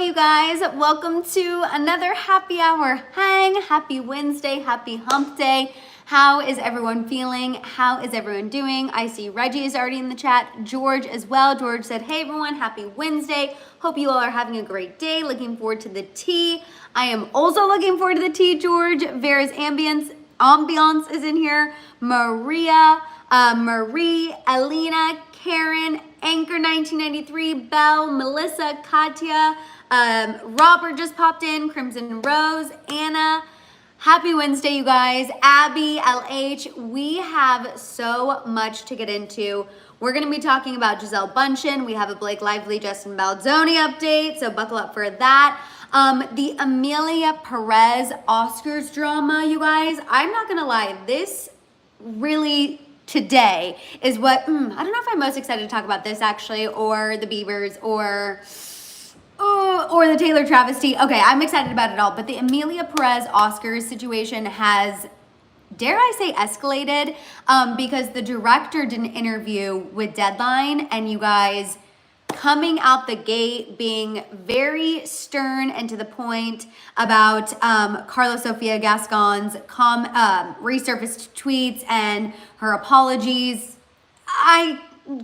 you guys. Welcome to another happy hour hang. Happy Wednesday, happy hump day. How is everyone feeling? How is everyone doing? I see Reggie is already in the chat. George as well. George said, hey everyone, happy Wednesday. Hope you all are having a great day. Looking forward to the tea. I am also looking forward to the tea, George. Vera's ambiance is in here. Maria, Marie, Alina, Karen, Anchor 1993, Belle, Melissa, Katya, Robert just popped in, Crimson Rose, Anna. Happy Wednesday, you guys. Abby, LH, we have so much to get into. We're going to be talking about Gisele Bündchen. We have a Blake Lively, Justin Baldoni update, so buckle up for that. The Amelia Perez Oscars drama, you guys. I'm not going to lie, this really today is what, I don't know if I'm most excited to talk about this actually, or the Biebers, or the Taylor travesty. Okay, I'm excited about it all, but the Amelia Perez Oscars situation has, dare I say, escalated because the director did an interview with Deadline, and you guys, coming out the gate being very stern and to the point about Carlos Sofia Gascon's resurfaced tweets and her apologies. I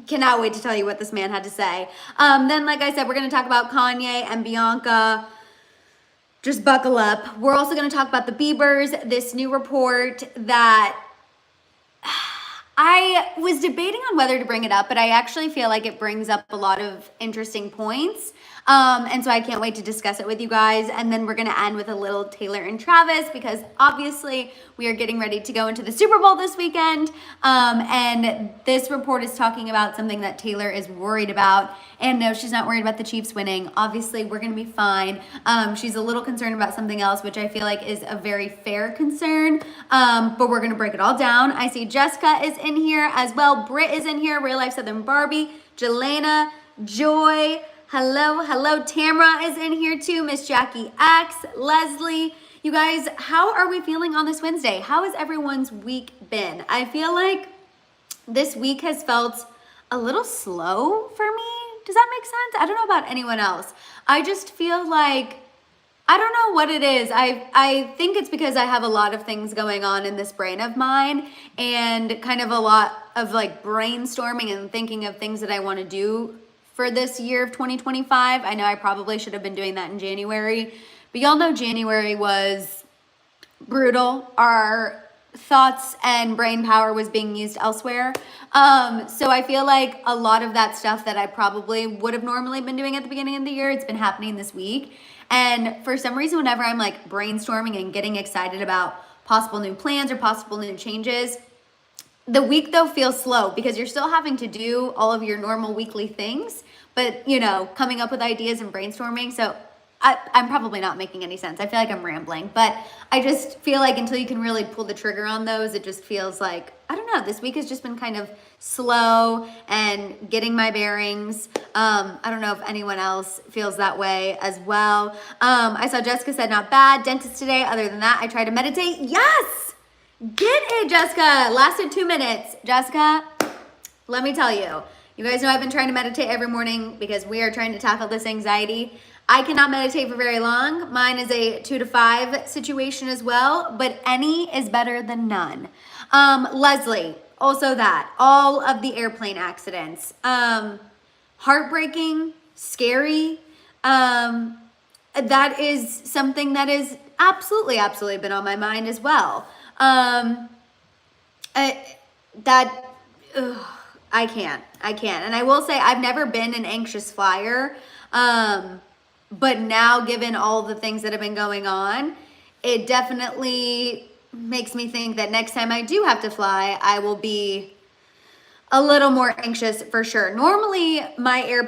cannot wait to tell you what this man had to say. Then, like I said, we're going to talk about Kanye and Bianca. Just buckle up. We're also going to talk about the Biebers, this new report that I was debating on whether to bring it up, but I actually feel like it brings up a lot of interesting points. And so I can't wait to discuss it with you guys. And then we're going to end with a little Taylor and Travis, because obviously we are getting ready to go into the Super Bowl this weekend. And this report is talking about something that Taylor is worried about. And no, she's not worried about the Chiefs winning. Obviously, we're going to be fine. She's a little concerned about something else, which I feel like is a very fair concern. But we're going to break it all down. I see Jessica is in here as well. Britt is in here. Real Life Southern Barbie. Jelena, Joy. Hello. Tamra is in here too. Miss Jackie X, Leslie. You guys, how are we feeling on this Wednesday? How has everyone's week been? I feel like this week has felt a little slow for me. Does that make sense? I don't know about anyone else. I just feel like, I don't know what it is. I think it's because I have a lot of things going on in this brain of mine, and kind of a lot of like brainstorming and thinking of things that I want to do for this year of 2025. I know I probably should have been doing that in January, but y'all know January was brutal. Our thoughts and brain power was being used elsewhere. So I feel like a lot of that stuff that I probably would have normally been doing at the beginning of the year, it's been happening this week. And for some reason, whenever I'm like brainstorming and getting excited about possible new plans or possible new changes, the week though feels slow because you're still having to do all of your normal weekly things, but you know, coming up with ideas and brainstorming. So I'm probably not making any sense. I feel like I'm rambling, but I just feel like until you can really pull the trigger on those, it just feels like, I don't know, this week has just been kind of slow and getting my bearings. I don't know if anyone else feels that way as well. I saw Jessica said not bad. Dentist today. Other than that, I try to meditate. Yes! Get it, Jessica. Lasted 2 minutes. Jessica, let me tell you. You guys know I've been trying to meditate every morning because we are trying to tackle this anxiety. I cannot meditate for very long. Mine is a 2 to 5 situation as well, but any is better than none. Leslie, also that. All of the airplane accidents. Heartbreaking, scary. That is something that is absolutely been on my mind as well. I can't. And I will say I've never been an anxious flyer. But now, given all the things that have been going on, it definitely makes me think that next time I do have to fly, I will be a little more anxious for sure. Normally, my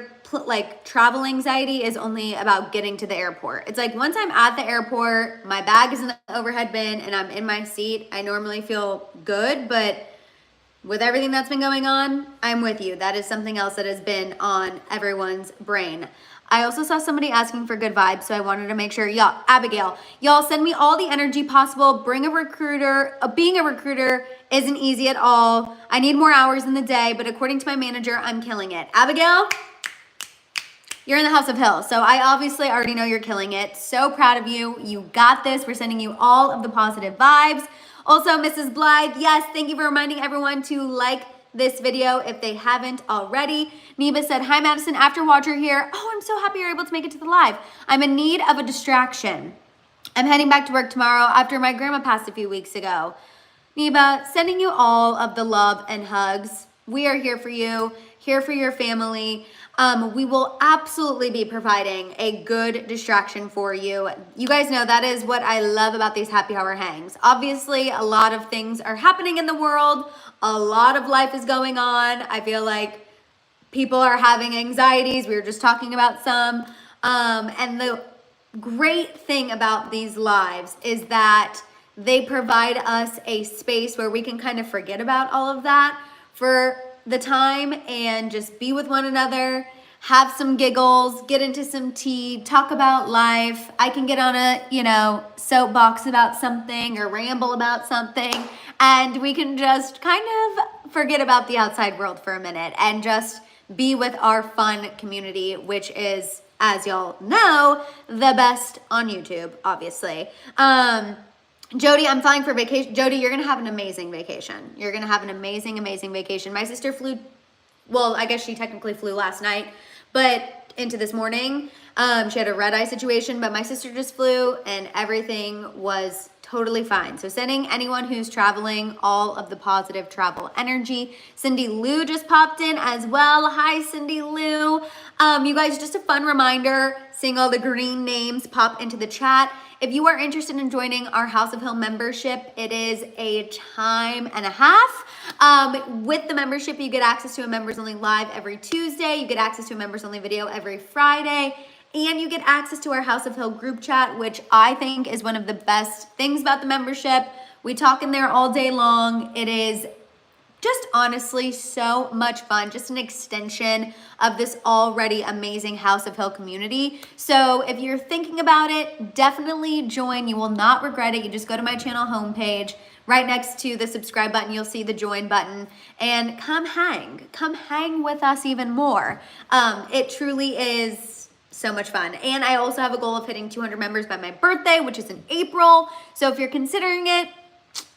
travel anxiety is only about getting to the airport. It's like once I'm at the airport, my bag is in the overhead bin and I'm in my seat, I normally feel good, but with everything that's been going on, I'm with you. That is something else that has been on everyone's brain. I also saw somebody asking for good vibes, so I wanted to make sure, y'all, Abigail, y'all send me all the energy possible. Bring a recruiter. Being a recruiter isn't easy at all. I need more hours in the day, but according to my manager, I'm killing it. Abigail, You're in the House of Hill, so I obviously already know you're killing it. So proud of you. You got this. We're sending you all of the positive vibes. Also, Mrs. Blythe, yes, thank you for reminding everyone to like this video if they haven't already. Neba said, hi Madison, after Watcher here. Oh, I'm so happy you're able to make it to the live. I'm in need of a distraction. I'm heading back to work tomorrow after my grandma passed a few weeks ago. Neba, sending you all of the love and hugs. We are here for you, here for your family. We will absolutely be providing a good distraction for you. You guys know that is what I love about these happy hour hangs. Obviously, a lot of things are happening in the world. A lot of life is going on. I feel like people are having anxieties. We were just talking about some. And the great thing about these lives is that they provide us a space where we can kind of forget about all of that for the time and just be with one another, have some giggles, get into some tea, talk about life. I can get on a, soapbox about something or ramble about something, and we can just kind of forget about the outside world for a minute and just be with our fun community, which is, as y'all know, the best on YouTube, obviously. Jody, I'm flying for vacation. Jody, you're going to have an amazing vacation. You're going to have an amazing, amazing vacation. My sister flew, well, I guess she technically flew last night, but into this morning. She had a red-eye situation, but my sister just flew and everything was totally fine. So sending anyone who's traveling all of the positive travel energy. Cindy Lou just popped in as well. Hi, Cindy Lou. You guys, just a fun reminder, seeing all the green names pop into the chat. If you are interested in joining our House of Hill membership, it is a time and a half. With the membership, you get access to a members only live every Tuesday. You get access to a members only video every Friday. And you get access to our House of Hill group chat, which I think is one of the best things about the membership. We talk in there all day long. It is just honestly so much fun, just an extension of this already amazing House of Hill community. So if you're thinking about it, definitely join. You will not regret it. You just go to my channel homepage. Right next to the subscribe button, you'll see the join button, and come hang with us even more. It truly is so much fun. And I also have a goal of hitting 200 members by my birthday, which is in April. So if you're considering it,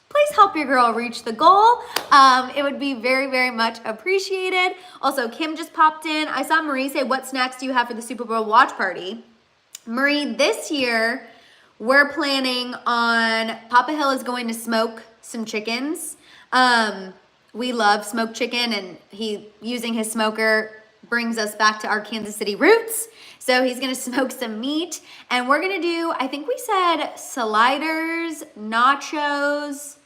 please help your girl reach the goal. It would be very, very much appreciated. Also, Kim just popped in. I saw Marie say, what snacks do you have for the Super Bowl watch party? Marie, this year, we're planning on, Papa Hill is going to smoke some chickens. We love smoked chicken, and using his smoker brings us back to our Kansas City roots. So he's gonna smoke some meat, and we're gonna do, I think we said sliders, nachos.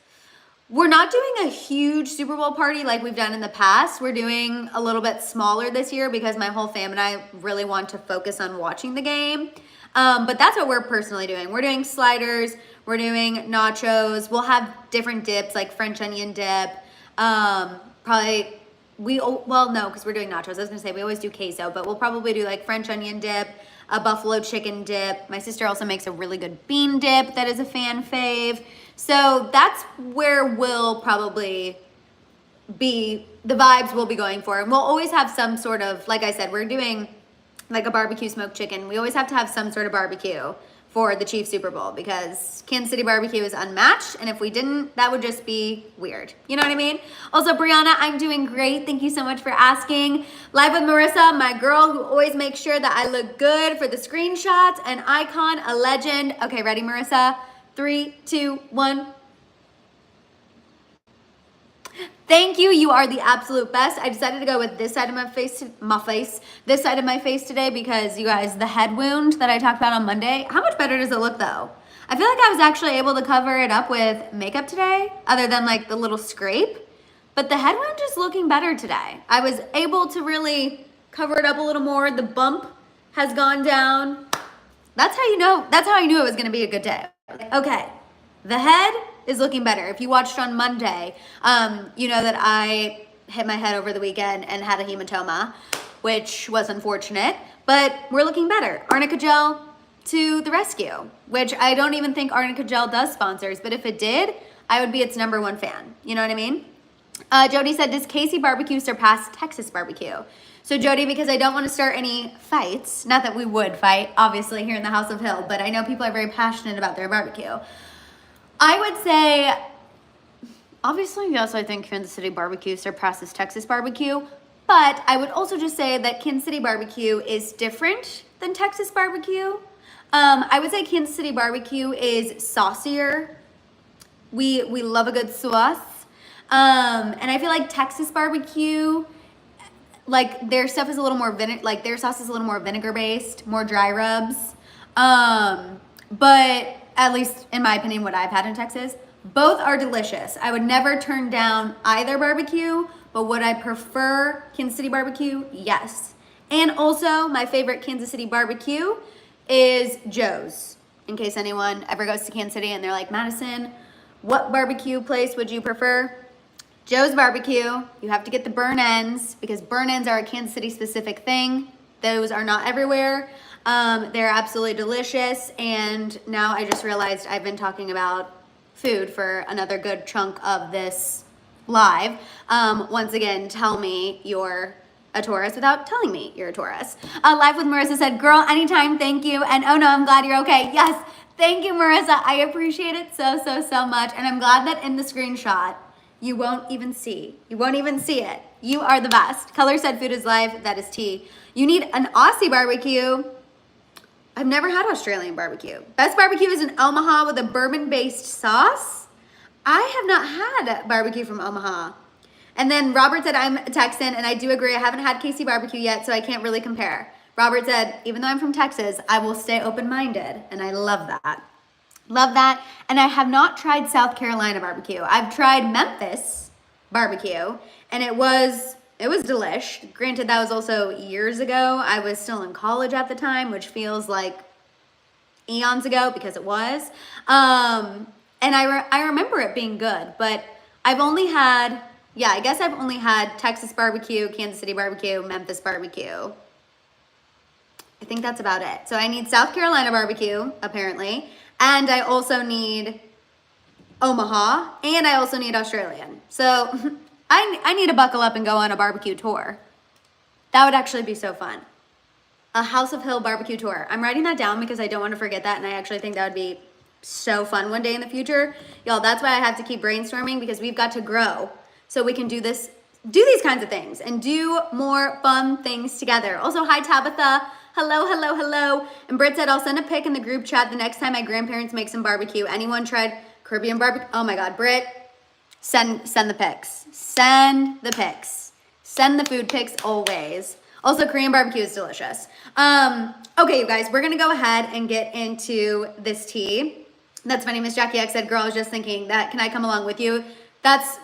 We're not doing a huge Super Bowl party like we've done in the past. We're doing a little bit smaller this year because my whole fam and I really want to focus on watching the game. But that's what we're personally doing. We're doing sliders, we're doing nachos. We'll have different dips like French onion dip. Probably, no, because we're doing nachos. I was gonna say we always do queso, but we'll probably do like French onion dip, a buffalo chicken dip. My sister also makes a really good bean dip that is a fan fave. So that's where we'll probably be, the vibes we'll be going for. And we'll always have some sort of, like I said, we're doing like a barbecue smoked chicken. We always have to have some sort of barbecue for the Chiefs Super Bowl because Kansas City barbecue is unmatched. And if we didn't, that would just be weird. You know what I mean? Also, Brianna, I'm doing great. Thank you so much for asking. Live with Marissa, my girl who always makes sure that I look good for the screenshots. An icon, a legend. Okay, ready, Marissa? 3, 2, 1. Thank you. You are the absolute best. I decided to go with this side of this side of my face today because you guys, the head wound that I talked about on Monday, how much better does it look though? I feel like I was actually able to cover it up with makeup today, other than like the little scrape, but the head wound is looking better today. I was able to really cover it up a little more. The bump has gone down. That's how you know, that's how I knew it was gonna be a good day. Okay, the head is looking better. If you watched on Monday, you know that I hit my head over the weekend and had a hematoma, which was unfortunate, but we're looking better. Arnica Gel to the rescue, which I don't even think Arnica Gel does sponsors, but if it did, I would be its #1 fan. You know what I mean? Jody said, does Casey barbecue surpass Texas barbecue? So Jody, because I don't want to start any fights, not that we would fight, obviously, here in the House of Hill, but I know people are very passionate about their barbecue. I would say, obviously, yes, I think Kansas City barbecue surpasses Texas barbecue, but I would also just say that Kansas City barbecue is different than Texas barbecue. I would say Kansas City barbecue is saucier. We love a good sauce. And I feel like Texas barbecue, like their stuff is a little more their sauce is a little more vinegar based, more dry rubs. But at least in my opinion, what I've had in Texas, both are delicious. I would never turn down either barbecue, but would I prefer Kansas City barbecue? Yes. And also my favorite Kansas City barbecue is Joe's. In case anyone ever goes to Kansas City and they're like, Madison, what barbecue place would you prefer? Joe's barbecue. You have to get the burn ends because burn ends are a Kansas City specific thing. Those are not everywhere. They're absolutely delicious. And now I just realized I've been talking about food for another good chunk of this live. Once again, tell me you're a Taurus without telling me you're a Taurus. Live with Marissa said, girl, anytime, thank you. And oh no, I'm glad you're okay. Yes, thank you, Marissa. I appreciate it so much. And I'm glad that in the screenshot, you won't even see. You won't even see it. You are the best. Color said food is life. That is tea. You need an Aussie barbecue. I've never had Australian barbecue. Best barbecue is in Omaha with a bourbon-based sauce. I have not had barbecue from Omaha. And then Robert said, I'm a Texan, and I do agree. I haven't had KC barbecue yet, so I can't really compare. Robert said, even though I'm from Texas, I will stay open-minded, and I love that. Love that. And I have not tried South Carolina barbecue. I've tried Memphis barbecue, and it was delish. Granted, that was also years ago. I was still in college at the time, which feels like eons ago because it was. And I remember it being good, but I've only had, I guess I've only had Texas barbecue, Kansas City barbecue, Memphis barbecue. I think that's about it. So I need South Carolina barbecue, apparently. And I also need Omaha, and I also need Australian. So I need to buckle up and go on a barbecue tour. That would actually be so fun. A House of Hill barbecue tour. I'm writing that down because I don't want to forget that, and I actually think that would be so fun one day in the future. Y'all, that's why I have to keep brainstorming because we've got to grow so we can do these kinds of things and do more fun things together. Also, hi Tabitha. Hello. And Britt said, I'll send a pic in the group chat the next time my grandparents make some barbecue. Anyone tried Caribbean barbecue? Oh my God, Britt, send the pics. Send the pics. Send the food pics always. Also, Korean barbecue is delicious. Okay, you guys, we're gonna go ahead and get into this tea. That's funny, Miss Jackie X said, girl, I was just thinking that, can I come along with you? That's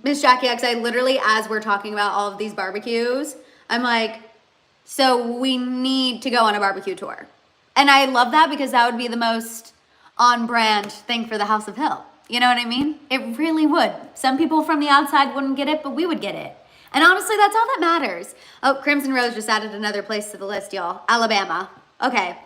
Miss Jackie X, I literally, as we're talking about all of these barbecues, I'm like, so we need to go on a barbecue tour. And I love that because that would be the most on-brand thing for the House of Hill. You know what I mean? It really would. Some people from the outside wouldn't get it, but we would get it. And honestly, that's all that matters. Oh, Crimson Rose just added another place to the list, y'all. Alabama. Okay.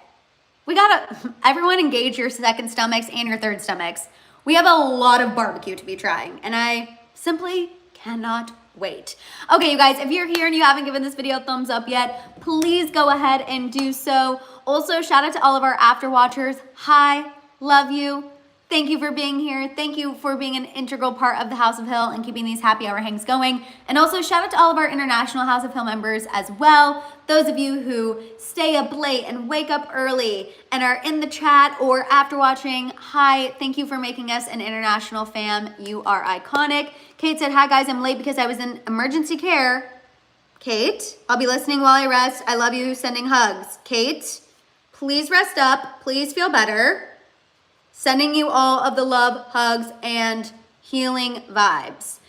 We gotta, everyone engage your second stomachs and your third stomachs. We have a lot of barbecue to be trying, and I simply cannot wait. Okay, you guys, if you're here and you haven't given this video a thumbs up yet, please go ahead and do so. Also, shout out to all of our after watchers. Hi, love you. Thank you for being here. Thank you for being an integral part of the House of Hill and keeping these happy hour hangs going. And also shout out to all of our international House of Hill members as well. Those of you who stay up late and wake up early and are in the chat or after watching, hi, thank you for making us an international fam. You are iconic. Kate said, hi guys, I'm late because I was in emergency care. Kate, I'll be listening while I rest. I love you, sending hugs. Kate, please rest up. Please feel better. Sending you all of the love, hugs, and healing vibes.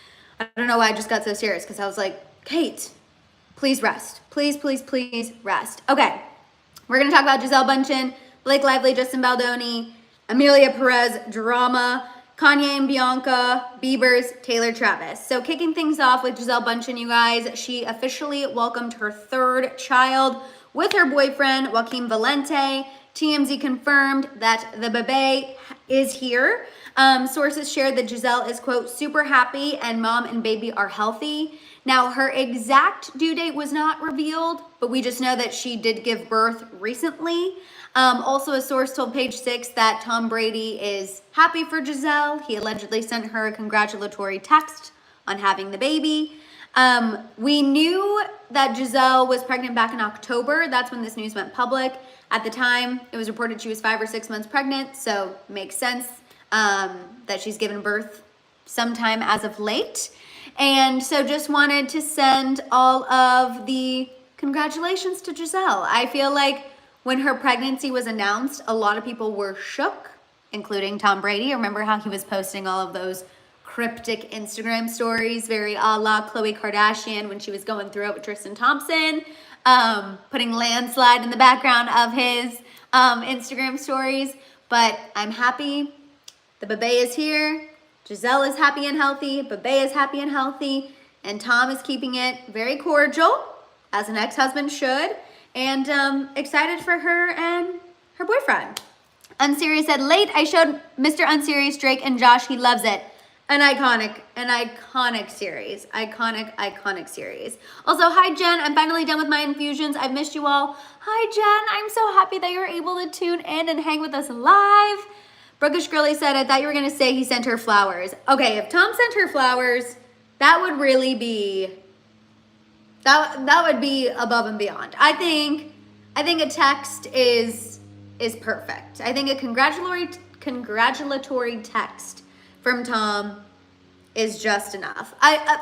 I don't know why I just got so serious because I was like, Kate, please rest. Please rest. Okay, we're going to talk about Gisele Bündchen, Blake Lively, Justin Baldoni, Amelia Perez drama, Kanye and Bianca, Bieber's Taylor Travis. So kicking things off with Gisele Bündchen, you guys, she officially welcomed her third child with her boyfriend, Joaquin Valente, TMZ confirmed that the bebe is here. Sources shared that Gisele is, quote, super happy and mom and baby are healthy. Now, her exact due date was not revealed, but we just know that she did give birth recently. Also, a source told Page Six that Tom Brady is happy for Gisele. He allegedly sent her a congratulatory text on having the baby. We knew that Gisele was pregnant back in October. That's when this news went public. At the time, it was reported she was 5 or 6 months pregnant, so it makes sense that she's given birth sometime as of late. And so just wanted to send all of the congratulations to Gisele. I feel like when her pregnancy was announced, a lot of people were shook, including Tom Brady. Remember how he was posting all of those cryptic Instagram stories, very a la Khloe Kardashian when she was going through it with Tristan Thompson, putting landslide in the background of his Instagram stories. But I'm happy. The bebe is here. Gisele is happy and healthy. Bebe is happy and healthy. And Tom is keeping it very cordial, as an ex-husband should. And excited for her and her boyfriend. Unserious said, late, I showed Mr. Unserious Drake and Josh. He loves it. An iconic series. Iconic series. Also, hi, Jen. I'm finally done with my infusions. I've missed you all. Hi, Jen. I'm so happy that you're able to tune in and hang with us live. Brookish Girlie said, I thought you were going to say he sent her flowers. Okay, if Tom sent her flowers, that would really be, that would be above and beyond. I think a text is perfect. I think a congratulatory text from Tom is just enough.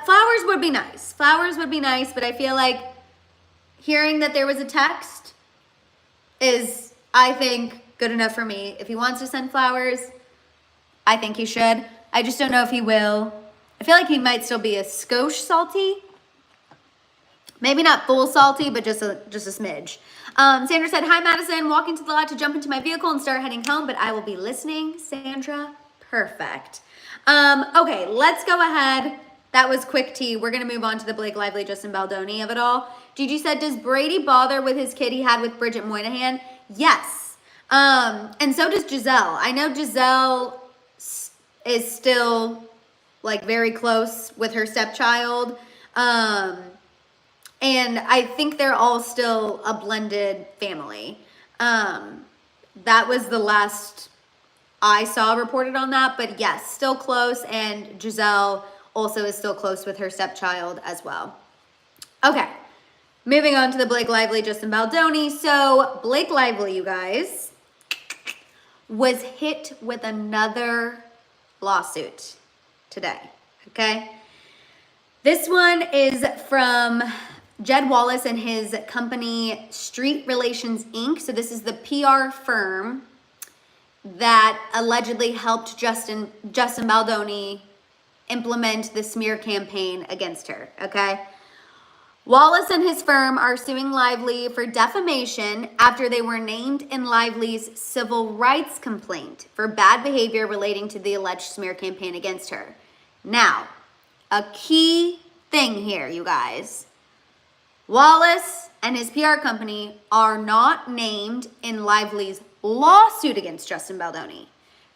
Flowers would be nice. Flowers would be nice, but I feel like hearing that there was a text is, I think, good enough for me. If he wants to send flowers, I think he should. I just don't know if he will. I feel like he might still be a skosh salty. Maybe not full salty, but just a smidge. Sandra said, hi, Madison. Walking to the lot to jump into my vehicle and start heading home, but I will be listening. Sandra, perfect. Okay, let's go ahead. That was quick tea. We're going to move on to the Blake Lively, Justin Baldoni of it all. Gigi said, does Brady bother with his kid he had with Bridget Moynihan? Yes. And so does Gisele. I know Gisele is still like very close with her stepchild. And I think they're all still a blended family. That was the last I saw reported on that, but yes, still close. And Gisele also is still close with her stepchild as well. Okay. Moving on to the Blake Lively, Justin Baldoni. So Blake Lively, you guys, was hit with another lawsuit today, okay? This one is from Jed Wallace and his company Street Relations Inc. So this is the PR firm that allegedly helped Justin Baldoni implement the smear campaign against her, okay? Wallace and his firm are suing Lively for defamation after they were named in Lively's civil rights complaint for bad behavior relating to the alleged smear campaign against her. Now, a key thing here, you guys. Wallace and his PR company are not named in Lively's lawsuit against Justin Baldoni.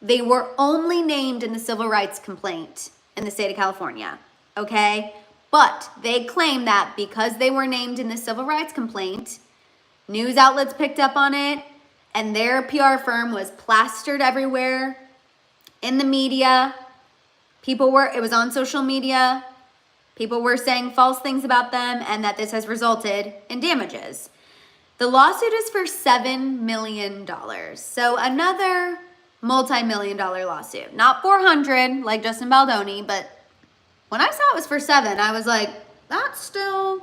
They were only named in the civil rights complaint in the state of California, okay? But they claim that because they were named in the civil rights complaint, news outlets picked up on it, and their PR firm was plastered everywhere in the media. It was on social media. People were saying false things about them, and that this has resulted in damages. The lawsuit is for $7 million. So another multi-million-dollar lawsuit. Not 400 like Justin Baldoni, but when I saw it was for 7, I was like, that's still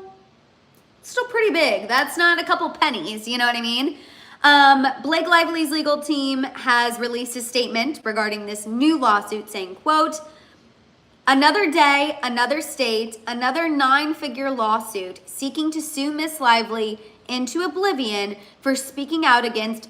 pretty big. That's not a couple pennies, you know what I mean? Blake Lively's legal team has released a statement regarding this new lawsuit saying, quote, another day, another state, another 9-figure lawsuit seeking to sue Miss Lively into oblivion for speaking out against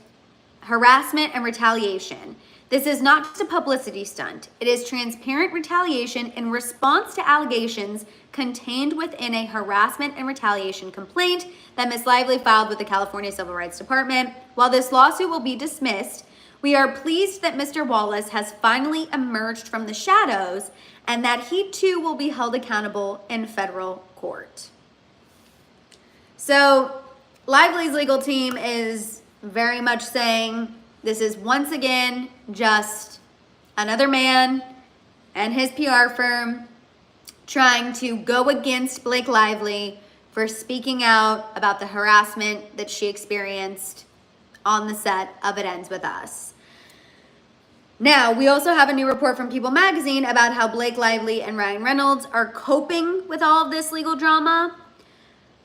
harassment and retaliation. This is not just a publicity stunt. It is transparent retaliation in response to allegations contained within a harassment and retaliation complaint that Ms. Lively filed with the California Civil Rights Department. While this lawsuit will be dismissed, we are pleased that Mr. Wallace has finally emerged from the shadows and that he too will be held accountable in federal court. So Lively's legal team is very much saying this is once again just another man and his PR firm trying to go against Blake Lively for speaking out about the harassment that she experienced on the set of It Ends With Us. Now, we also have a new report from People Magazine about how Blake Lively and Ryan Reynolds are coping with all of this legal drama.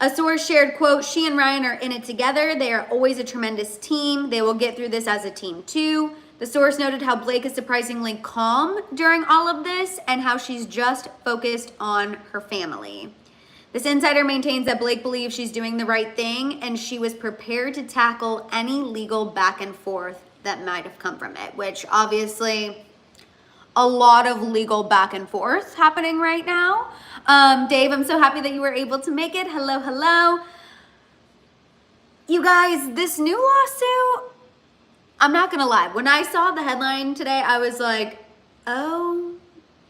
A source shared, quote, "She and Ryan are in it together. They are always a tremendous team. They will get through this as a team too." The source noted how Blake is surprisingly calm during all of this and how she's just focused on her family. This insider maintains that Blake believes she's doing the right thing and she was prepared to tackle any legal back and forth that might have come from it, which obviously a lot of legal back and forth happening right now. Dave, I'm so happy that you were able to make it. Hello, hello. You guys, this new lawsuit, I'm not gonna lie. When I saw the headline today, I was like, oh,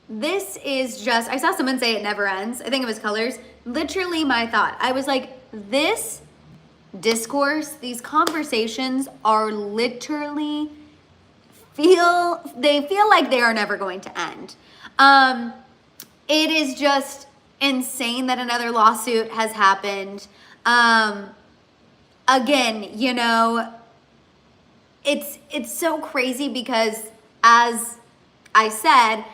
this is just, I saw someone say it never ends. I think it was Colors. Literally my thought. I was like, this discourse, these conversations are literally they feel like they are never going to end. It is just insane that another lawsuit has happened. Again, you know, it's so crazy because, as I said,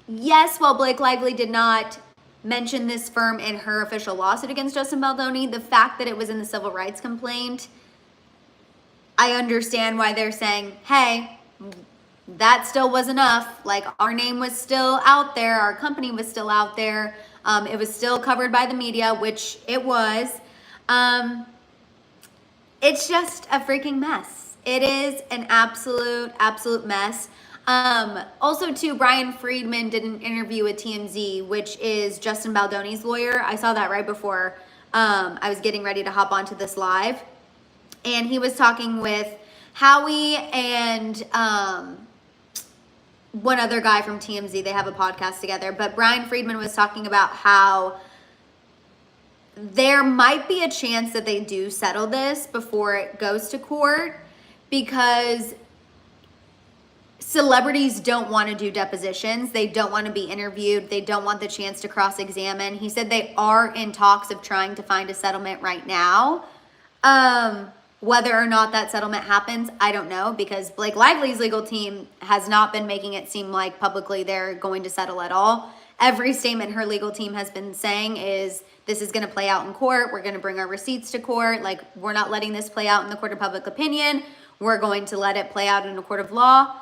yes, while Blake Lively did not mention this firm in her official lawsuit against Justin Baldoni, the fact that it was in the civil rights complaint, I understand why they're saying, hey, that still was enough. Like, our name was still out there. Our company was still out there. It was still covered by the media, which it was. It's just a freaking mess. It is an absolute mess. Also, too, Brian Friedman did an interview with TMZ, which is Justin Baldoni's lawyer. I saw that right before I was getting ready to hop onto this live. And he was talking with Howie and one other guy from TMZ. They have a podcast together. But Brian Friedman was talking about how there might be a chance that they do settle this before it goes to court, because celebrities don't want to do depositions. They don't want to be interviewed. They don't want the chance to cross-examine. He said they are in talks of trying to find a settlement right now. Whether or not that settlement happens, I don't know, because Blake Lively's legal team has not been making it seem like publicly they're going to settle at all. Every statement her legal team has been saying is, this is going to play out in court. We're going to bring our receipts to court. Like, we're not letting this play out in the court of public opinion. We're going to let it play out in a court of law.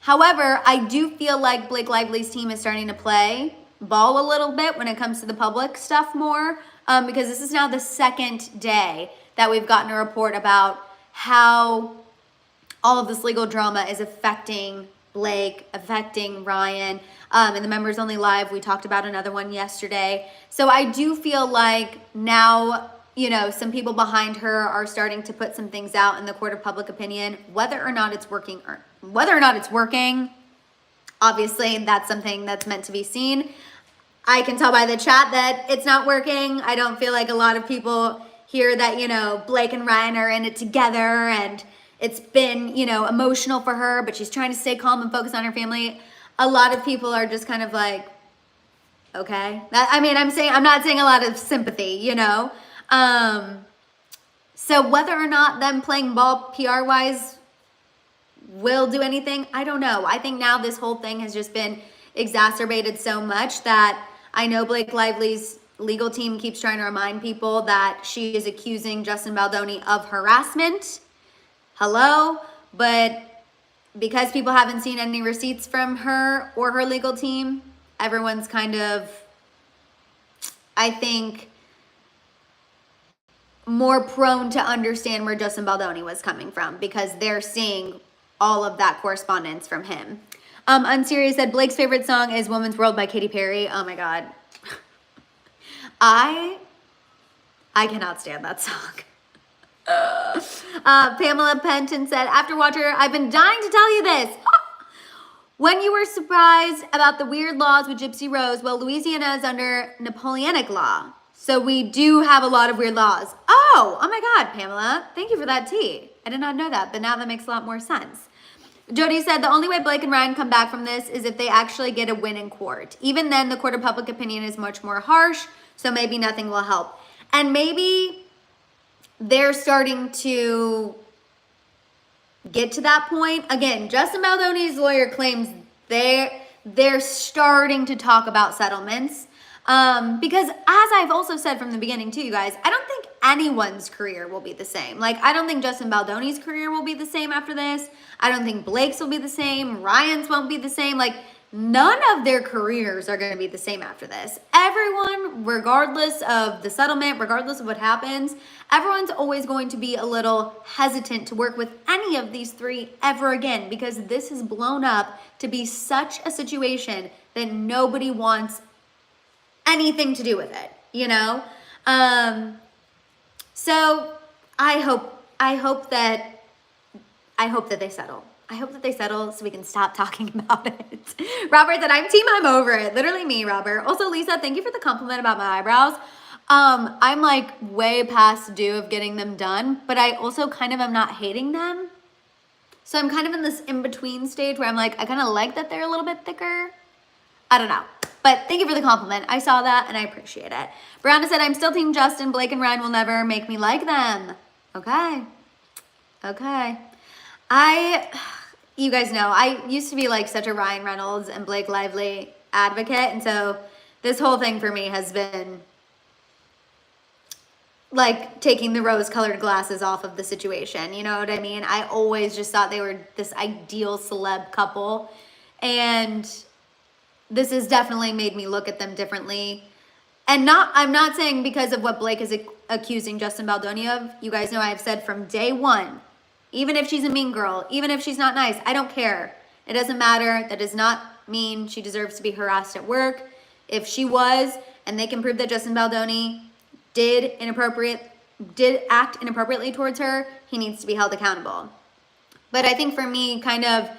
However, I do feel like Blake Lively's team is starting to play ball a little bit when it comes to the public stuff more, because this is now the second day that we've gotten a report about how all of this legal drama is affecting Blake, affecting Ryan. In the Members Only Live, we talked about another one yesterday. So I do feel like now, you know, some people behind her are starting to put some things out in the court of public opinion. Whether or not it's working, obviously that's something that's meant to be seen. I can tell by the chat that it's not working. I don't feel like a lot of people hear that, you know, Blake and Ryan are in it together and it's been, you know, emotional for her, but she's trying to stay calm and focus on her family. A lot of people are just kind of like, okay. I'm not saying a lot of sympathy, you know. So whether or not them playing ball PR-wise will do anything, I don't know. I think now this whole thing has just been exacerbated so much that I know Blake Lively's legal team keeps trying to remind people that she is accusing Justin Baldoni of harassment. Hello? But because people haven't seen any receipts from her or her legal team, everyone's kind of, I think, more prone to understand where Justin Baldoni was coming from because they're seeing all of that correspondence from him. Unserious said Blake's favorite song is Woman's World by Katy Perry. Oh my God. I cannot stand that song. Pamela Penton said, after Watcher, I've been dying to tell you this. When you were surprised about the weird laws with Gypsy Rose, well, Louisiana is under Napoleonic law. So we do have a lot of weird laws. Oh my God, Pamela. Thank you for that tea. I did not know that, but now that makes a lot more sense. Jody said, the only way Blake and Ryan come back from this is if they actually get a win in court. Even then, the court of public opinion is much more harsh, so maybe nothing will help. And maybe they're starting to get to that point. Again, Justin Baldoni's lawyer claims they're starting to talk about settlements. Because as I've also said from the beginning too, you guys, I don't think anyone's career will be the same. Like, I don't think Justin Baldoni's career will be the same after this. I don't think Blake's will be the same. Ryan's won't be the same. Like, none of their careers are going to be the same after this. Everyone, regardless of the settlement, regardless of what happens, everyone's always going to be a little hesitant to work with any of these three ever again because this has blown up to be such a situation that nobody wants anything to do with it, you know? So I hope that they settle. I hope that they settle so we can stop talking about it. Robert said, I'm over it. Literally me, Robert. Also, Lisa, thank you for the compliment about my eyebrows. I'm like way past due of getting them done, but I also kind of am not hating them. So I'm kind of in this in-between stage where I'm like, I kind of like that they're a little bit thicker. I don't know. But thank you for the compliment. I saw that and I appreciate it. Brianna said, I'm still team Justin. Blake and Ryan will never make me like them. Okay. You guys know, I used to be like such a Ryan Reynolds and Blake Lively advocate. And so this whole thing for me has been like taking the rose-colored glasses off of the situation. You know what I mean? I always just thought they were this ideal celeb couple. And this has definitely made me look at them differently. And I'm not saying because of what Blake is accusing Justin Baldoni of. You guys know I've said from day one, even if she's a mean girl, even if she's not nice, I don't care. It doesn't matter. That does not mean she deserves to be harassed at work. If she was, and they can prove that Justin Baldoni did act inappropriately towards her, he needs to be held accountable. But I think for me, kind of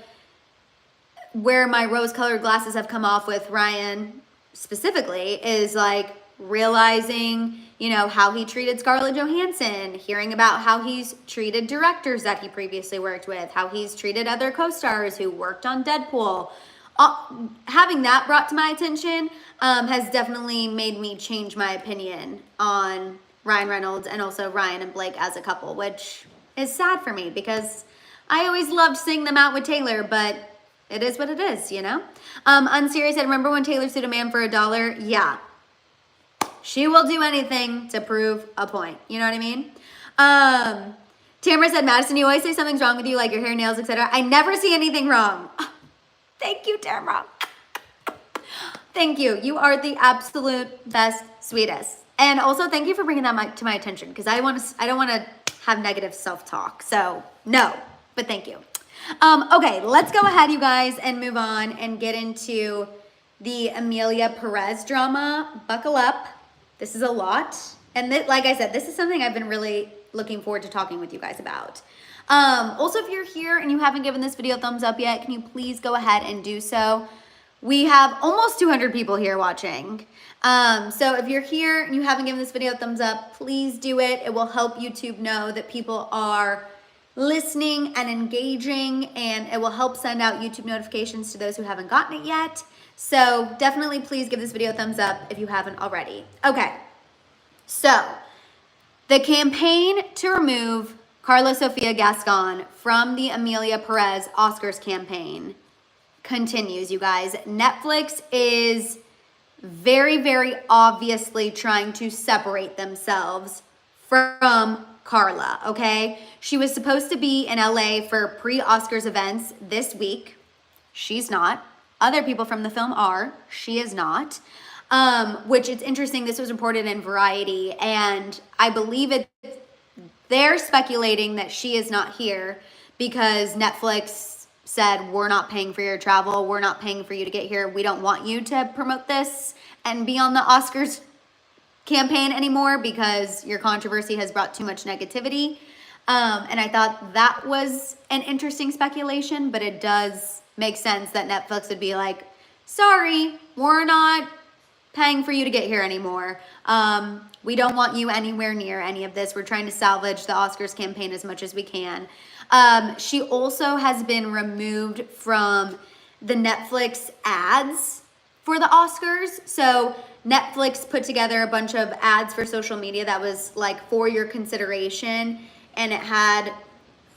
where my rose-colored glasses have come off with Ryan specifically is like realizing, you know, how he treated Scarlett Johansson, hearing about how he's treated directors that he previously worked with, how he's treated other co-stars who worked on Deadpool. Having that brought to my attention has definitely made me change my opinion on Ryan Reynolds and also Ryan and Blake as a couple, which is sad for me because I always loved seeing them out with Taylor, but it is what it is, you know? Unserious said, remember when Taylor sued a man for $1? Yeah. She will do anything to prove a point. You know what I mean? Tamara said, Madison, you always say something's wrong with you, like your hair, nails, etc. I never see anything wrong. Thank you, Tamara. Thank you. You are the absolute best, sweetest. And also, thank you for bringing that to my attention because I don't want to have negative self-talk. So, no, but thank you. Okay, let's go ahead, you guys, and move on and get into the Amelia Perez drama. Buckle up. This is a lot. And like I said, this is something I've been really looking forward to talking with you guys about. Also, if you're here and you haven't given this video a thumbs up yet, can you please go ahead and do so? We have almost 200 people here watching. So if you're here and you haven't given this video a thumbs up, please do it. It will help YouTube know that people are listening and engaging, and it will help send out YouTube notifications to those who haven't gotten it yet. So definitely please give this video a thumbs up if you haven't already. Okay, so the campaign to remove Carla Sofia Gascon from the Amelia Perez Oscars campaign continues, you guys. Netflix is very, very obviously trying to separate themselves from Carla, okay? She was supposed to be in LA for pre-Oscars events this week. She's not. Other people from the film are. She is not. Which it's interesting. This was reported in Variety, and I believe they're speculating that she is not here because Netflix said, we're not paying for your travel. We're not paying for you to get here. We don't want you to promote this and be on the Oscars campaign anymore because your controversy has brought too much negativity. And I thought that was an interesting speculation, but it does make sense that Netflix would be like, sorry, we're not paying for you to get here anymore. We don't want you anywhere near any of this. We're trying to salvage the Oscars campaign as much as we can. She also has been removed from the Netflix ads for the Oscars. So Netflix put together a bunch of ads for social media that was like for your consideration. And it had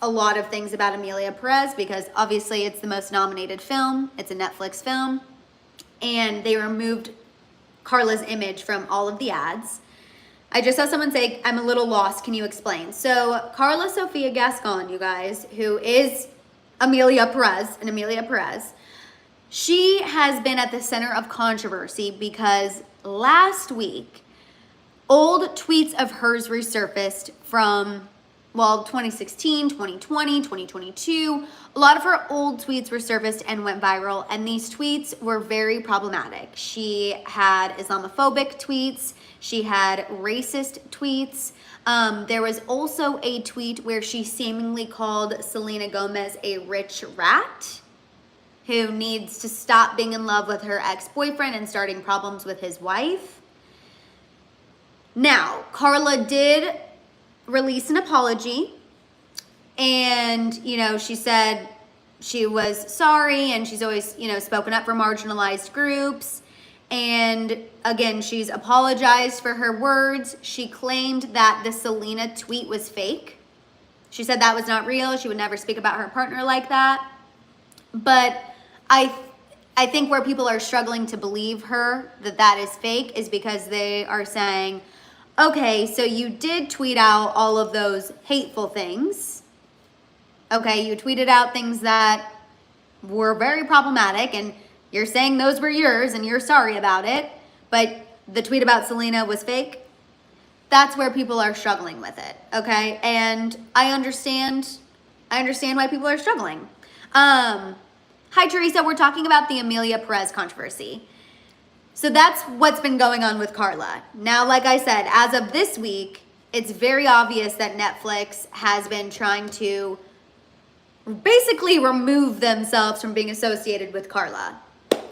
a lot of things about Amelia Perez because obviously it's the most nominated film. It's a Netflix film. And they removed Carla's image from all of the ads. I just saw someone say, I'm a little lost. Can you explain? So Carla Sofia Gascon, you guys, who is Amelia Perez, she has been at the center of controversy because last week, old tweets of hers resurfaced from 2016, 2020, 2022. A lot of her old tweets resurfaced and went viral, and these tweets were very problematic. She had Islamophobic tweets. She had racist tweets. There was also a tweet where she seemingly called Selena Gomez a rich rat who needs to stop being in love with her ex-boyfriend and starting problems with his wife. Now, Carla did release an apology, and she said she was sorry, and she's always spoken up for marginalized groups. And again, she's apologized for her words. She claimed that the Selena tweet was fake. She said that was not real. She would never speak about her partner like that. But I think where people are struggling to believe her that is fake is because they are saying, okay, so you did tweet out all of those hateful things. Okay, you tweeted out things that were very problematic, and you're saying those were yours and you're sorry about it, but the tweet about Selena was fake. That's where people are struggling with it, okay? And I understand why people are struggling. Hi, Teresa. We're talking about the Amelia Perez controversy. So that's what's been going on with Carla. Now, like I said, as of this week, it's very obvious that Netflix has been trying to basically remove themselves from being associated with Carla.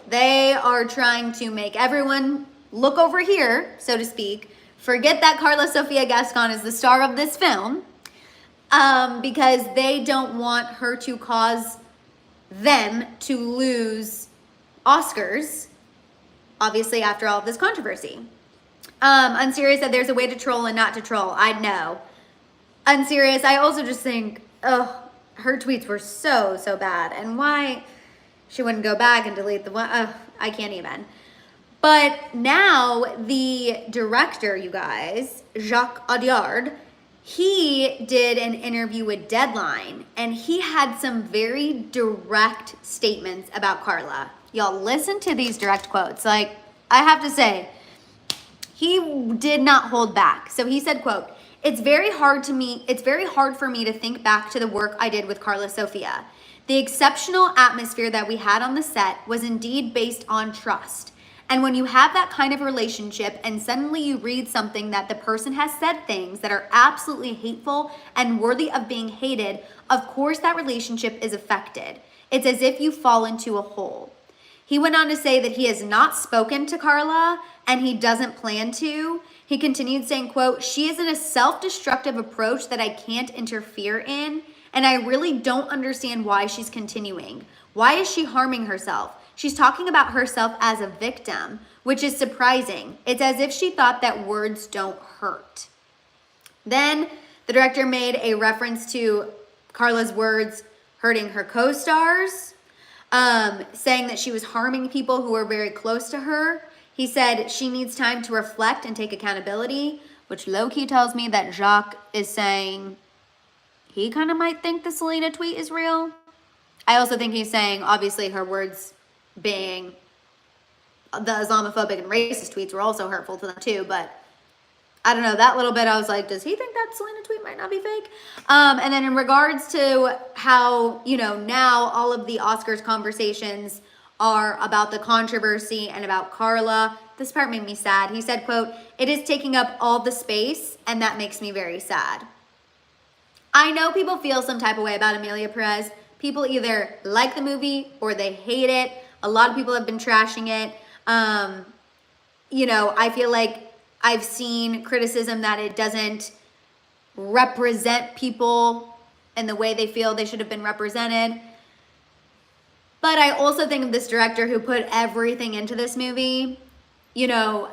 They are trying to make everyone look over here, so to speak, forget that Carla Sofia Gascon is the star of this film, because they don't want her to cause them to lose Oscars, obviously, after all of this controversy. Unserious said there's a way to troll and not to troll. I know. Unserious, I also just think, her tweets were so bad. And why she wouldn't go back and delete the one, I can't even. But now the director, you guys, Jacques Audiard, he did an interview with Deadline, and he had some very direct statements about Carla. Y'all listen to these direct quotes. Like, I have to say, he did not hold back. So he said, quote, it's very hard for me to think back to the work I did with Carla Sofia. The exceptional atmosphere that we had on the set was indeed based on trust. And when you have that kind of relationship and suddenly you read something that the person has said things that are absolutely hateful and worthy of being hated, of course that relationship is affected. It's as if you fall into a hole. He went on to say that he has not spoken to Carla and he doesn't plan to. He continued saying, quote, she is in a self-destructive approach that I can't interfere in, and I really don't understand why she's continuing. Why is she harming herself? She's talking about herself as a victim, which is surprising. It's as if she thought that words don't hurt. Then the director made a reference to Carla's words hurting her co-stars, saying that she was harming people who were very close to her. He said she needs time to reflect and take accountability, which low-key tells me that Jacques is saying he kind of might think the Selena tweet is real. I also think he's saying, obviously, her words being the Islamophobic and racist tweets were also hurtful to them too, but I don't know, that little bit, I was like, does he think that Selena tweet might not be fake? And then in regards to how, you know, now all of the Oscars conversations are about the controversy and about Carla, this part made me sad. He said, quote, "It is taking up all the space, and that makes me very sad." I know people feel some type of way about Amelia Perez. People either like the movie or they hate it. A lot of people have been trashing it. You know, I feel like I've seen criticism that it doesn't represent people in the way they feel they should have been represented. But I also think of this director who put everything into this movie. You know,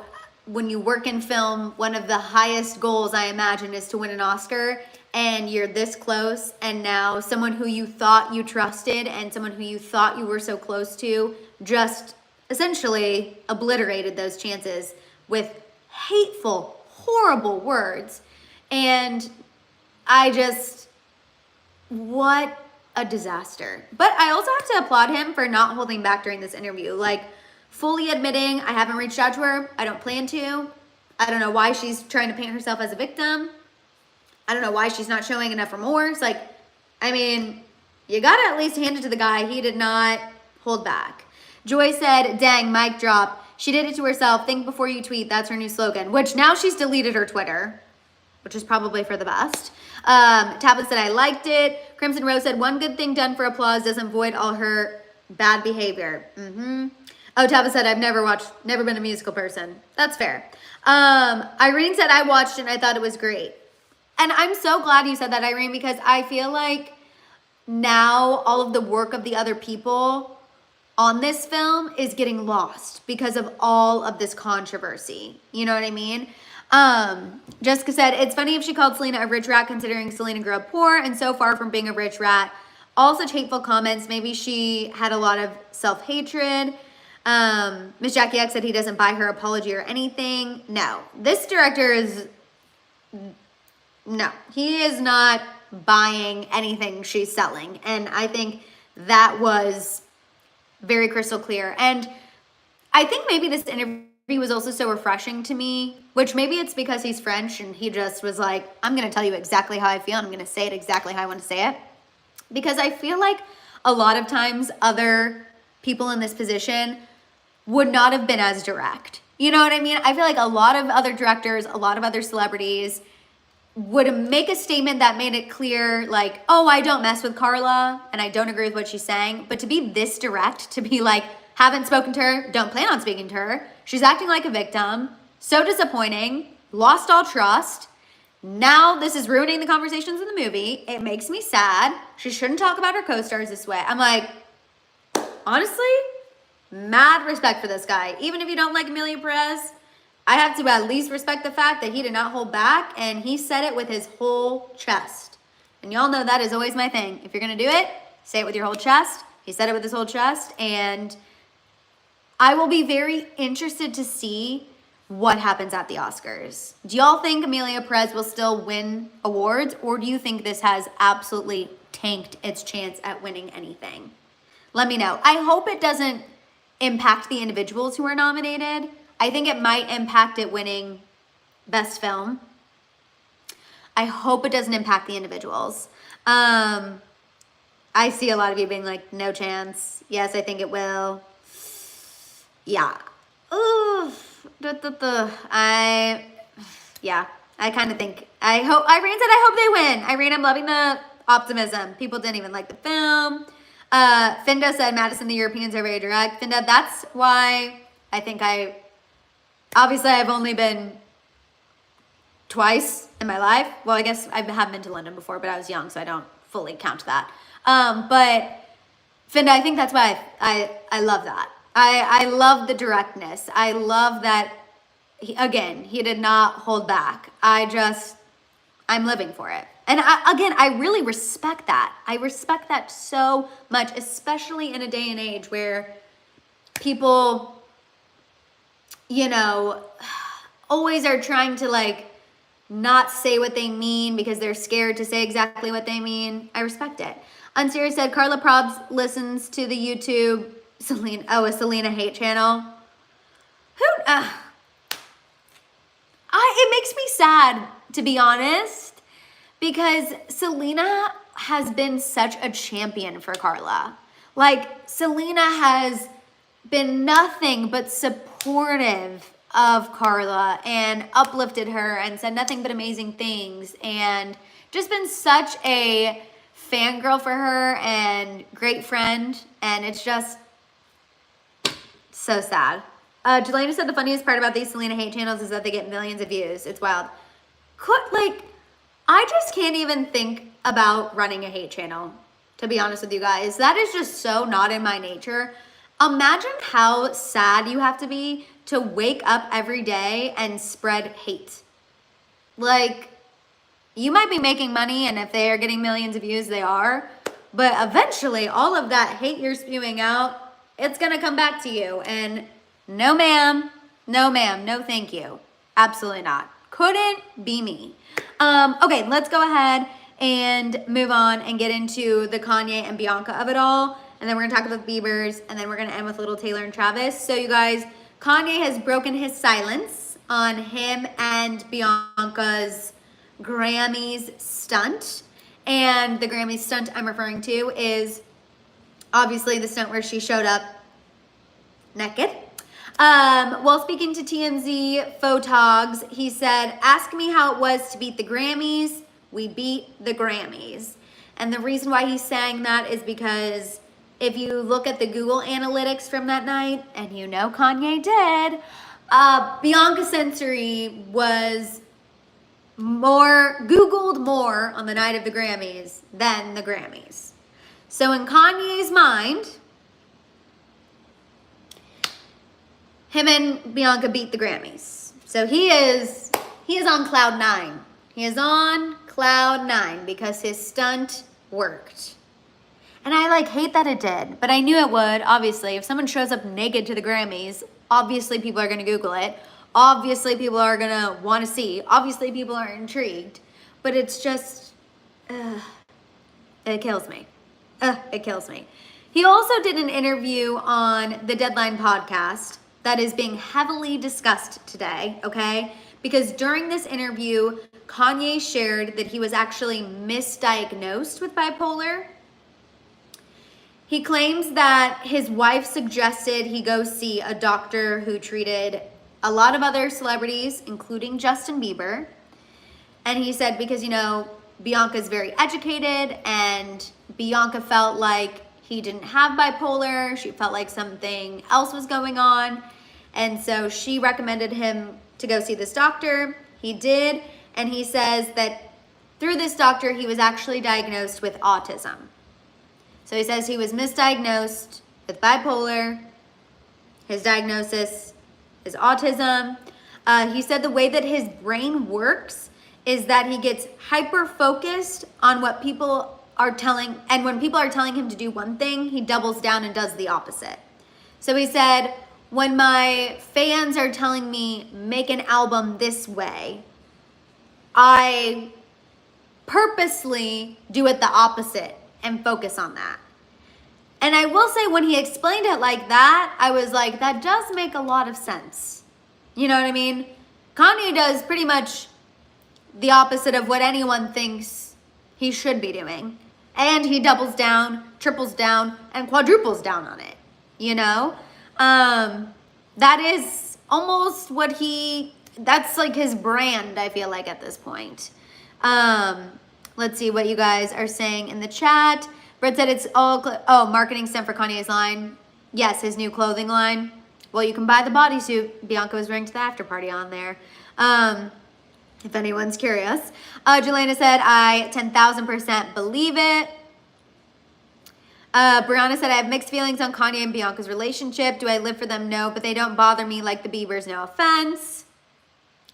when you work in film, one of the highest goals, I imagine, is to win an Oscar. And you're this close, and now someone who you thought you trusted and someone who you thought you were so close to just essentially obliterated those chances with hateful, horrible words. And I just, what a disaster. But I also have to applaud him for not holding back during this interview. Like, fully admitting, I haven't reached out to her. I don't plan to. I don't know why she's trying to paint herself as a victim. I don't know why she's not showing enough remorse. Like, I mean, you gotta at least hand it to the guy. He did not hold back. Joy said, "Dang, mic drop. She did it to herself. Think before you tweet." That's her new slogan, which now she's deleted her Twitter, which is probably for the best. Tablet said, "I liked it." Crimson Rose said, "One good thing done for applause doesn't void all her bad behavior." Oh, Tablet said, "I've never been a musical person." That's fair. Irene said, "I watched it and I thought it was great." And I'm so glad you said that, Irene, because I feel like now all of the work of the other people on this film is getting lost because of all of this controversy. You know what I mean? Jessica said, "It's funny if she called Selena a rich rat considering Selena grew up poor and so far from being a rich rat. All such hateful comments. Maybe she had a lot of self-hatred." Miss Jackie X said he doesn't buy her apology or anything. No, this director is... No, he is not buying anything she's selling. And I think that was very crystal clear. And I think maybe this interview was also so refreshing to me, which maybe it's because he's French and he just was like, I'm going to tell you exactly how I feel. And I'm going to say it exactly how I want to say it. Because I feel like a lot of times other people in this position would not have been as direct. You know what I mean? I feel like a lot of other directors, a lot of other celebrities would make a statement that made it clear, like, oh, I don't mess with Carla and I don't agree with what she's saying. But to be this direct, to be like, haven't spoken to her, don't plan on speaking to her, she's acting like a victim, so disappointing, lost all trust. Now this is ruining the conversations in the movie. It makes me sad. She shouldn't talk about her co-stars this way. I'm like, honestly, mad respect for this guy. Even if you don't like Amelia Perez, I have to at least respect the fact that he did not hold back and he said it with his whole chest. And y'all know that is always my thing. If you're going to do it, say it with your whole chest. He said it with his whole chest. And I will be very interested to see what happens at the Oscars. Do y'all think Amelia Perez will still win awards? Or do you think this has absolutely tanked its chance at winning anything? Let me know. I hope it doesn't impact the individuals who are nominated. I think it might impact it winning Best Film. I hope it doesn't impact the individuals. I see a lot of you being like, no chance. Yes, I think it will. Yeah. Ooh. I kind of think, Irene said, I hope they win. Irene, I'm loving the optimism. People didn't even like the film. Finda said, Madison, the Europeans are very direct. Finda, that's why I think obviously I've only been twice in my life. Well, I guess I have been to London before, but I was young, so I don't fully count that. But Finda, I think that's why I love that. I love the directness. I love that, he did not hold back. I'm living for it. And I really respect that. I respect that so much, especially in a day and age where people, always are trying to like not say what they mean because they're scared to say exactly what they mean. I respect it. Unserious said, Carla Probs listens to the YouTube a Selena hate channel. it makes me sad, to be honest, because Selena has been such a champion for Carla. Like, Selena has been nothing but supportive of Carla and uplifted her and said nothing but amazing things and just been such a fangirl for her and great friend. And it's just so sad. Jelena said the funniest part about these Selena hate channels is that they get millions of views. It's wild. I just can't even think about running a hate channel, to be honest with you guys. That is just so not in my nature. Imagine how sad you have to be to wake up every day and spread hate. Like, you might be making money, and if they are getting millions of views, they are. But eventually, all of that hate you're spewing out, it's gonna come back to you. And no ma'am, no thank you. Absolutely not. Couldn't be me. Okay, let's go ahead and move on and get into the Kanye and Bianca of it all. And then we're gonna talk about the Biebers, and then we're gonna end with little Taylor and Travis. So you guys, Kanye has broken his silence on him and Bianca's Grammys stunt. And the Grammys stunt I'm referring to is obviously the stunt where she showed up naked. While speaking to TMZ Photogs, he said, "Ask me how it was to beat the Grammys. We beat the Grammys." And the reason why he's saying that is because if you look at the Google analytics from that night, and you know Kanye did, Bianca Censori was Googled more on the night of the Grammys than the Grammys. So in Kanye's mind, him and Bianca beat the Grammys. So he is on cloud nine. He is on cloud nine because his stunt worked. And I hate that it did, but I knew it would, obviously. If someone shows up naked to the Grammys, obviously people are gonna Google it. Obviously people are gonna wanna see. Obviously people are intrigued. But it's just, it kills me. It kills me. He also did an interview on the Deadline podcast that is being heavily discussed today, okay? Because during this interview, Kanye shared that he was actually misdiagnosed with bipolar. He claims that his wife suggested he go see a doctor who treated a lot of other celebrities, including Justin Bieber. And he said because, Bianca's very educated and Bianca felt like he didn't have bipolar. She felt like something else was going on. And so she recommended him to go see this doctor. He did. And he says that through this doctor, he was actually diagnosed with autism. So he says he was misdiagnosed with bipolar. His diagnosis is autism. He said the way that his brain works is that he gets hyper-focused on what people are telling, and when people are telling him to do one thing, he doubles down and does the opposite. So he said, when my fans are telling me, make an album this way, I purposely do it the opposite and focus on that. And I will say when he explained it like that, I was like, that does make a lot of sense. You know what I mean? Kanye does pretty much the opposite of what anyone thinks he should be doing. And he doubles down, triples down, and quadruples down on it, That is almost that's like his brand, I feel like, at this point. Let's see what you guys are saying in the chat. Brett said it's all, marketing stunt for Kanye's line. Yes, his new clothing line. Well, you can buy the bodysuit Bianca was wearing to the after party on there. If anyone's curious. Jelena said, I 10,000% believe it. Brianna said, I have mixed feelings on Kanye and Bianca's relationship. Do I live for them? No, but they don't bother me like the Biebers, no offense.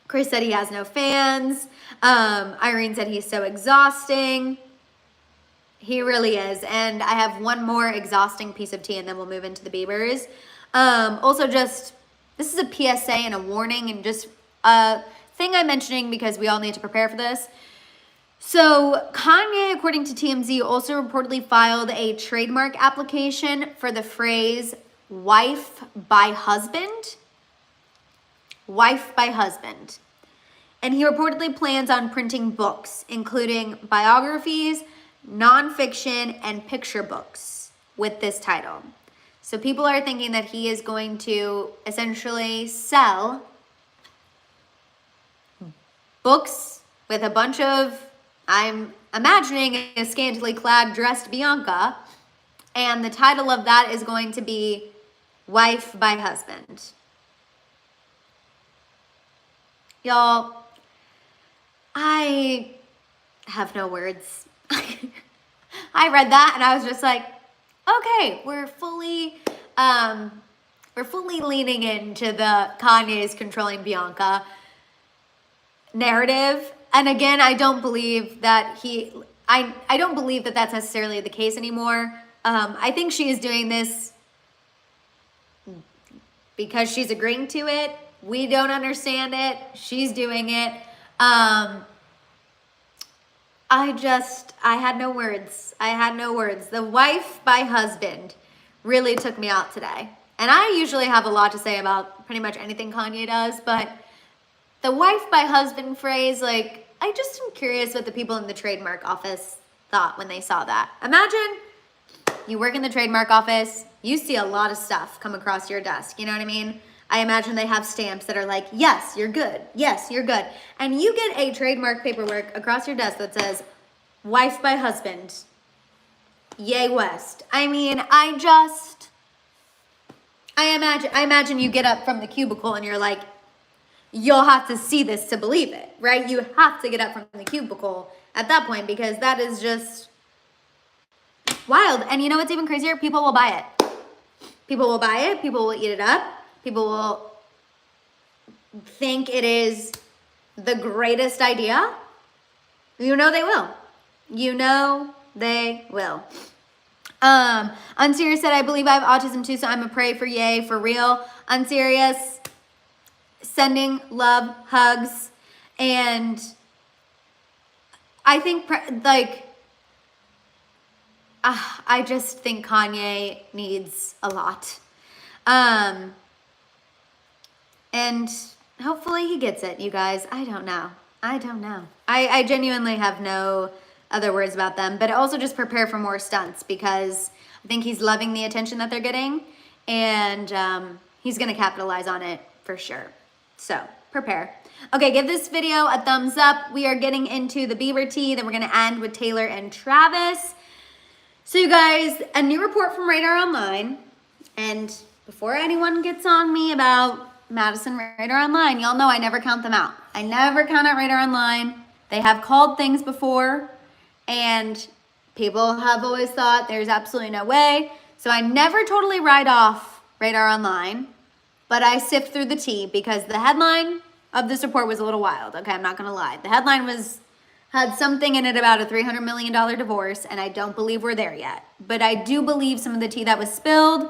Chris said he has no fans. Irene said he's so exhausting. He really is. And I have one more exhausting piece of tea and then we'll move into the Biebers. Also this is a PSA and a warning and just a thing I'm mentioning because we all need to prepare for this. So Kanye, according to TMZ, also reportedly filed a trademark application for the phrase wife by husband. Wife by husband. And he reportedly plans on printing books, including biographies, nonfiction, and picture books with this title. So people are thinking that he is going to essentially sell books with a bunch of, I'm imagining, a scantily clad dressed Bianca. And the title of that is going to be Wife by Husband. Y'all, I have no words. I read that and I was just like, okay, we're fully leaning into the Kanye's controlling Bianca narrative. And again, I don't believe that I don't believe that that's necessarily the case anymore. I think she is doing this because she's agreeing to it. We don't understand it. She's doing it. I had no words. I had no words. The wife by husband really took me out today. And I usually have a lot to say about pretty much anything Kanye does, but the wife by husband phrase, like, I just am curious what the people in the trademark office thought when they saw that. Imagine you work in the trademark office, you see a lot of stuff come across your desk, you know what I mean? I imagine they have stamps that are like, yes, you're good. Yes, you're good. And you get a trademark paperwork across your desk that says, wife by husband, yay West. I mean, I imagine you get up from the cubicle and you're like, you'll have to see this to believe it, right? You have to get up from the cubicle at that point because that is just wild. And you know what's even crazier? People will buy it. People will buy it. People will eat it up. People will think it is the greatest idea. You know they will. You know they will. Unserious said, I believe I have autism too, so I'm a pray for Ye, for real. Unserious, sending love, hugs. And I think, I just think Kanye needs a lot. And hopefully he gets it, you guys. I don't know. I genuinely have no other words about them, but also just prepare for more stunts because I think he's loving the attention that they're getting and he's going to capitalize on it for sure. So prepare. Okay, give this video a thumbs up. We are getting into the Bieber tea, then we're going to end with Taylor and Travis. So you guys, a new report from Radar Online, and before anyone gets on me about Madison Radar Online, y'all know I never count them out. I never count out Radar Online. They have called things before, and people have always thought there's absolutely no way. So I never totally write off Radar Online, but I sift through the tea because the headline of this report was a little wild. Okay, I'm not gonna lie. The headline had something in it about a $300 million divorce, and I don't believe we're there yet. But I do believe some of the tea that was spilled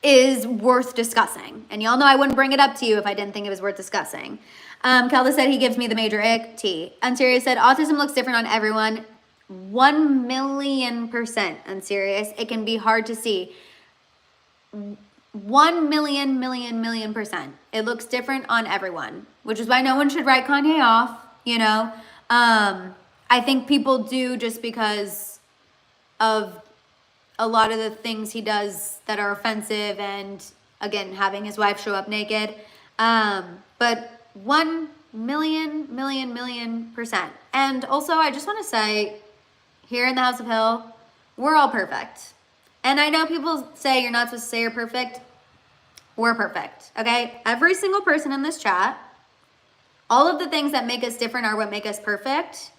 is worth discussing. And y'all know I wouldn't bring it up to you if I didn't think it was worth discussing. Kelce said he gives me the major ick tea. Unserious said autism looks different on everyone. 1,000,000% unserious. It can be hard to see. 1,000,000,000,000%. It looks different on everyone, which is why no one should write Kanye off, you know. I think people do just because of a lot of the things he does that are offensive and, again, having his wife show up naked. But 1,000,000,000,000%. And also, I just want to say, here in the House of Hill, we're all perfect. And I know people say you're not supposed to say you're perfect. We're perfect, okay? Every single person in this chat, all of the things that make us different are what make us perfect.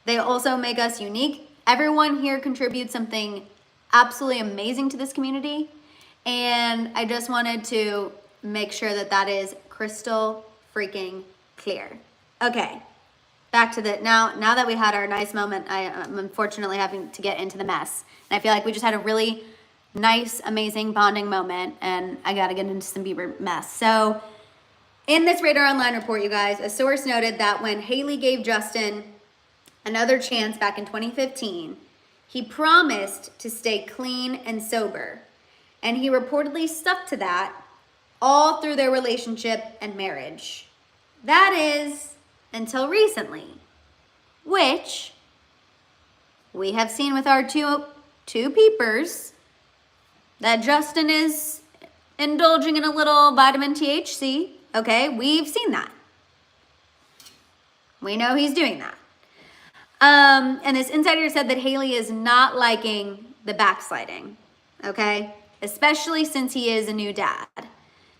They also make us unique. Everyone here contributes something absolutely amazing to this community. And I just wanted to make sure that that is crystal freaking clear. Okay, back to the, now that we had our nice moment, I am unfortunately having to get into the mess. And I feel like we just had a really nice, amazing bonding moment, and I gotta get into some Bieber mess. So in this Radar Online report, you guys, a source noted that when Hailey gave Justin another chance back in 2015, he promised to stay clean and sober. And he reportedly stuck to that all through their relationship and marriage. That is until recently, which we have seen with our two peepers that Justin is indulging in a little vitamin THC. Okay, we've seen that. We know he's doing that. And this insider said that Hailey is not liking the backsliding, okay? Especially since he is a new dad.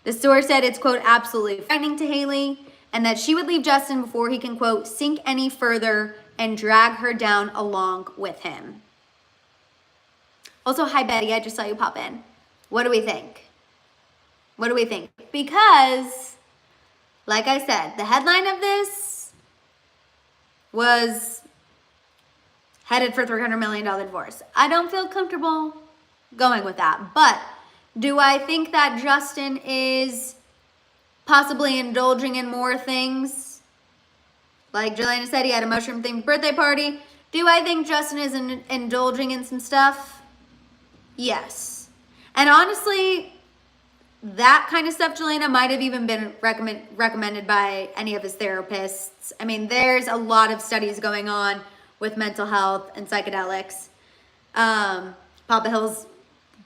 The source said it's, quote, absolutely frightening to Hailey, and that she would leave Justin before he can, quote, sink any further and drag her down along with him. Also, hi, Betty. I just saw you pop in. What do we think? What do we think? Because, like I said, the headline of this was headed for $300 million divorce. I don't feel comfortable going with that. But do I think that Justin is possibly indulging in more things? Like Jelena said, he had a mushroom-themed birthday party. Do I think Justin is indulging in some stuff? Yes. And honestly, that kind of stuff, Jelena, might have even been recommended by any of his therapists. I mean, there's a lot of studies going on with mental health and psychedelics. Papa Hill's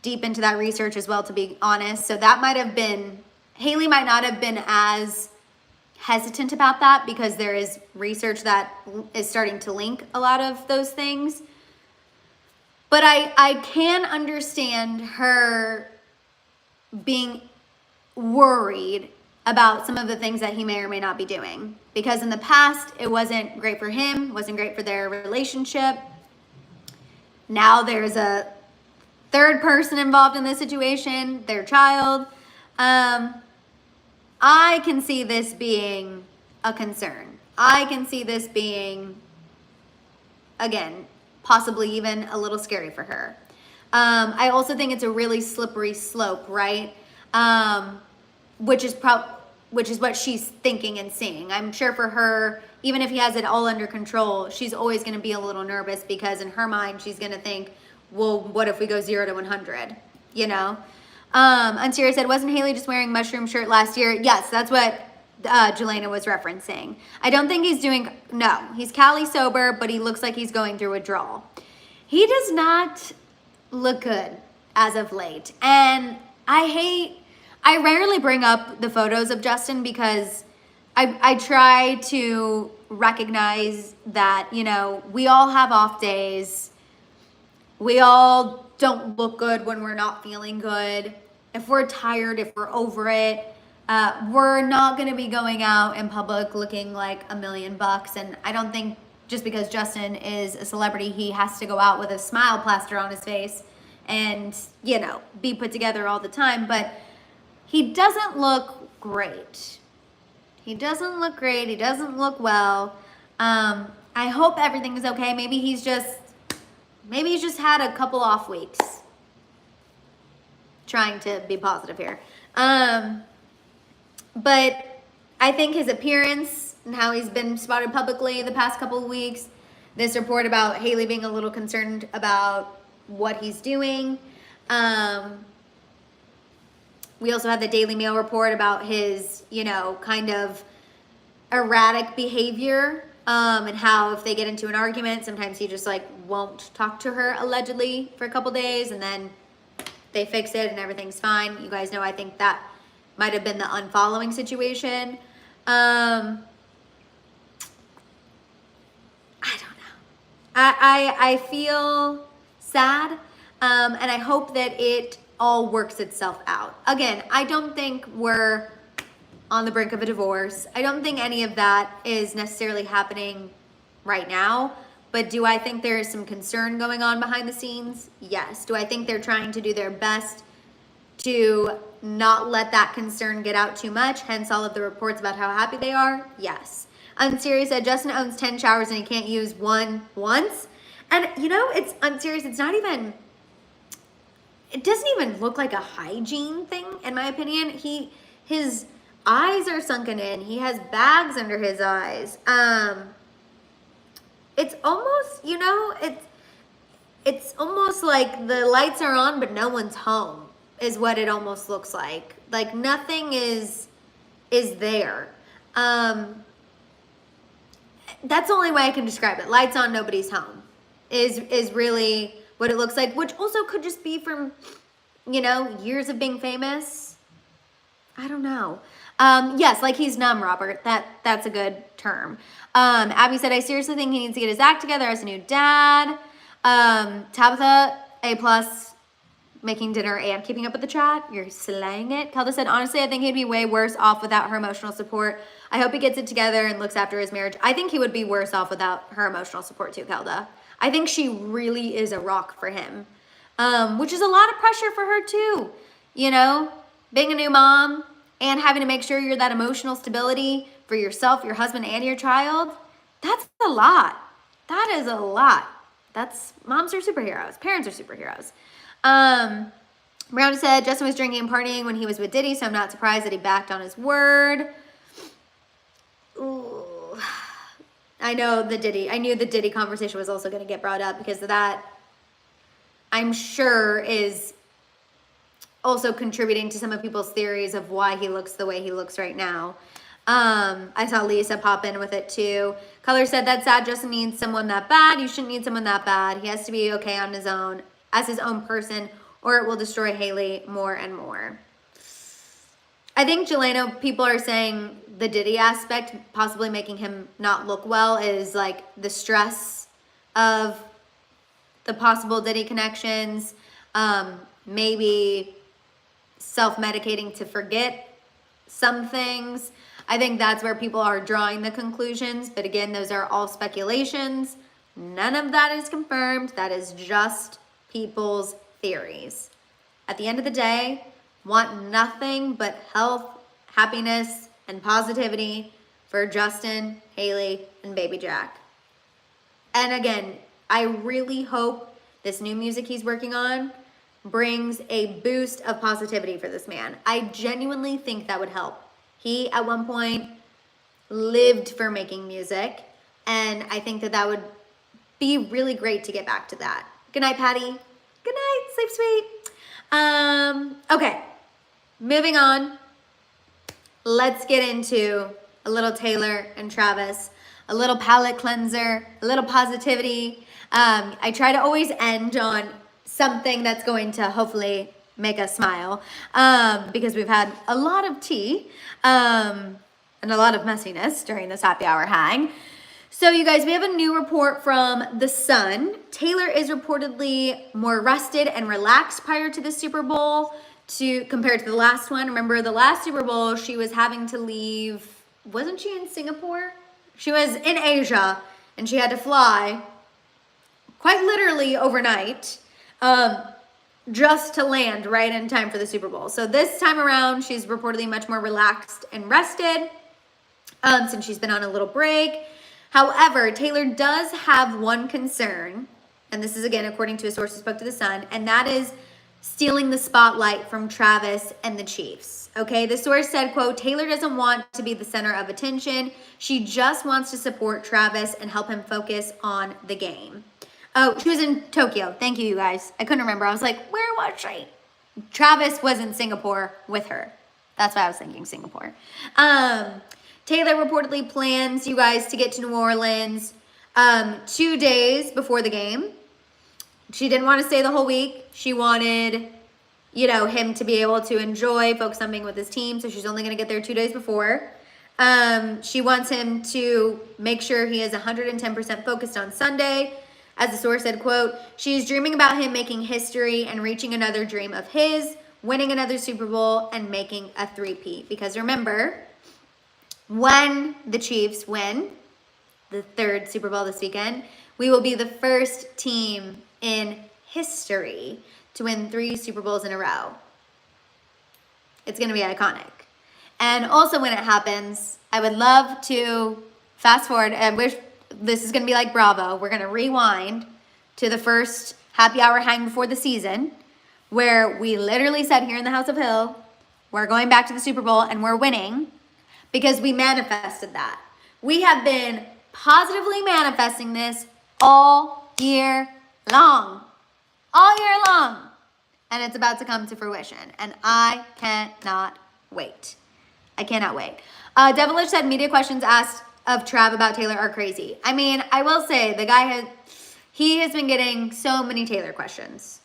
deep into that research as well, to be honest. So that might have been, Hailey might not have been as hesitant about that because there is research that is starting to link a lot of those things. But I can understand her being worried about some of the things that he may or may not be doing. Because in the past, it wasn't great for him, wasn't great for their relationship. Now there's a third person involved in this situation, their child. I can see this being a concern. I can see this being, again, possibly even a little scary for her. I also think it's a really slippery slope, right? Which is what she's thinking and seeing. I'm sure for her, even if he has it all under control, she's always going to be a little nervous because in her mind, she's going to think, well, what if we go 0 to 100? You know? Unserious said, wasn't Hailey just wearing mushroom shirt last year? Yes, that's what Jelena was referencing. I don't think he's doing, no, he's Cali sober, but he looks like he's going through withdrawal. He does not look good as of late. And I rarely bring up the photos of Justin because I try to recognize that, you know, we all have off days. We all don't look good when we're not feeling good. If we're tired, if we're over it, we're not going to be going out in public looking like $1 million. And I don't think just because Justin is a celebrity, he has to go out with a smile plaster on his face and, you know, be put together all the time. But he doesn't look great. He doesn't look great. He doesn't look well. I hope everything is okay. Maybe he's just had a couple off weeks. Trying to be positive here. But I think his appearance and how he's been spotted publicly the past couple of weeks, this report about Hailey being a little concerned about what he's doing. We also had the Daily Mail report about his, you know, kind of erratic behavior, and how if they get into an argument, sometimes he just like won't talk to her allegedly for a couple days, and then they fix it and everything's fine. You guys know, I think that might have been the unfollowing situation. I don't know. I feel sad, and I hope that it all works itself out. Again, I don't think we're on the brink of a divorce. I don't think any of that is necessarily happening right now. But do I think there is some concern going on behind the scenes? Yes. Do I think they're trying to do their best to not let that concern get out too much? Hence all of the reports about how happy they are? Yes. Unserious said Justin owns 10 showers and he can't use one once. And you know, it's Unserious. It's not even, it doesn't even look like a hygiene thing, in my opinion. His eyes are sunken in. He has bags under his eyes. It's almost, you know, it's almost like the lights are on, but no one's home, is what it almost looks like. Like nothing is there. That's the only way I can describe it. Lights on, nobody's home is really what it looks like, which also could just be from, you know, years of being famous. I don't know. Yes, like he's numb, Robert. That's a good term. Abby said, I seriously think he needs to get his act together as a new dad. Tabitha, A+, making dinner and keeping up with the chat. You're slaying it. Kelda said, honestly, I think he'd be way worse off without her emotional support. I hope he gets it together and looks after his marriage. I think he would be worse off without her emotional support too, Kelda. I think she really is a rock for him, which is a lot of pressure for her too. You know, being a new mom and having to make sure you're that emotional stability for yourself, your husband, and your child. That's a lot. That is a lot. Moms are superheroes. Parents are superheroes. Brown said, Justin was drinking and partying when he was with Diddy, so I'm not surprised that he backed on his word. Ooh. I knew the Diddy conversation was also going to get brought up because of that, I'm sure, is also contributing to some of people's theories of why he looks the way he looks right now. I saw Lisa pop in with it too. Color said, that's sad. Justin needs someone that bad. You shouldn't need someone that bad. He has to be okay on his own, as his own person, or it will destroy Hailey more and more. I think, Jeleno, people are saying the Diddy aspect, possibly making him not look well, is like the stress of the possible Diddy connections, maybe self-medicating to forget some things. I think that's where people are drawing the conclusions. But again, those are all speculations. None of that is confirmed. That is just people's theories. At the end of the day, want nothing but health, happiness, and positivity for Justin, Hailey, and baby Jack. And again, I really hope this new music he's working on brings a boost of positivity for this man. I genuinely think that would help. He, at one point, lived for making music, and I think that would be really great to get back to that. Good night, Patty. Good night. Sleep sweet. Okay, moving on. Let's get into a little Taylor and Travis, a little palate cleanser, a little positivity. I try to always end on something that's going to hopefully make us smile, because we've had a lot of tea and a lot of messiness during this happy hour hang. So you guys, we have a new report from The Sun. Taylor is reportedly more rested and relaxed prior to the Super Bowl compared to the last one. Remember, the last Super Bowl, she was having to leave, wasn't she in Singapore? She was in Asia, and she had to fly quite literally overnight, just to land right in time for the Super Bowl. So this time around, she's reportedly much more relaxed and rested, since she's been on a little break. However, Taylor does have one concern, and this is again according to a source who spoke to The Sun, and that is stealing the spotlight from Travis and the Chiefs. Okay, the source said, quote, Taylor doesn't want to be the center of attention. She just wants to support Travis and help him focus on the game. Oh, she was in Tokyo. Thank you, you guys. I couldn't remember. I was like, where was she? Travis was in Singapore with her. That's why I was thinking Singapore. Taylor reportedly plans, you guys, to get to New Orleans 2 days before the game. She didn't want to stay the whole week. She wanted, you know, him to be able to enjoy, focus on being with his team. So she's only going to get there 2 days before. She wants him to make sure he is 110% focused on Sunday. As the source said, quote, she's dreaming about him making history and reaching another dream of his, winning another Super Bowl and making a three-peat. Because remember, when the Chiefs win the third Super Bowl this weekend, we will be the first team in history to win 3 Super Bowls in a row. It's going to be iconic. And also when it happens, I would love to fast forward. I wish this is going to be like Bravo. We're going to rewind to the first happy hour hang before the season, where we literally said here in the House of Hill, we're going back to the Super Bowl and we're winning because we manifested that. We have been positively manifesting this all year long. All year long. and it's about to come to fruition. And I cannot wait. I cannot wait. Devilish said media questions asked of Trav about Taylor are crazy. I mean, I will say the guy has been getting so many Taylor questions.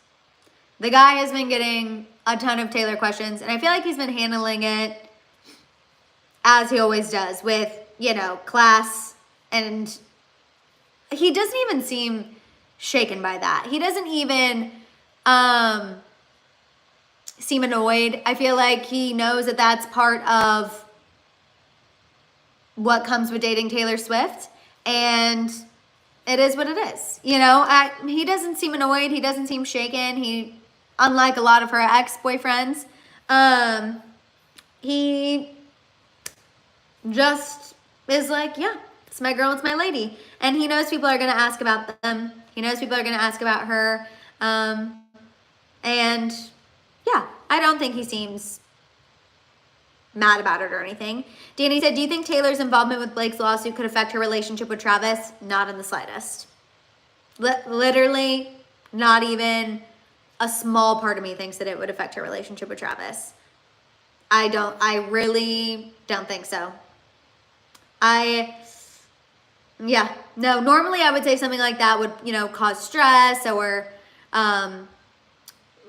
The guy has been getting a ton of Taylor questions, and I feel like he's been handling it as he always does with, class, and he doesn't even seem shaken by that. He doesn't even seem annoyed. I feel like he knows that that's part of what comes with dating Taylor Swift, and it is what it is. He doesn't seem annoyed. He doesn't seem shaken. Unlike a lot of her ex-boyfriends, he just is like, yeah, it's my girl, it's my lady. And he knows people are going to ask about them. He knows people are going to ask about her. And yeah, I don't think he seems mad about it or anything. Danny said, do you think Taylor's involvement with Blake's lawsuit could affect her relationship with Travis? Not in the slightest. Literally, not even a small part of me thinks that it would affect her relationship with Travis. I really don't think so. Normally I would say something like that would, cause stress or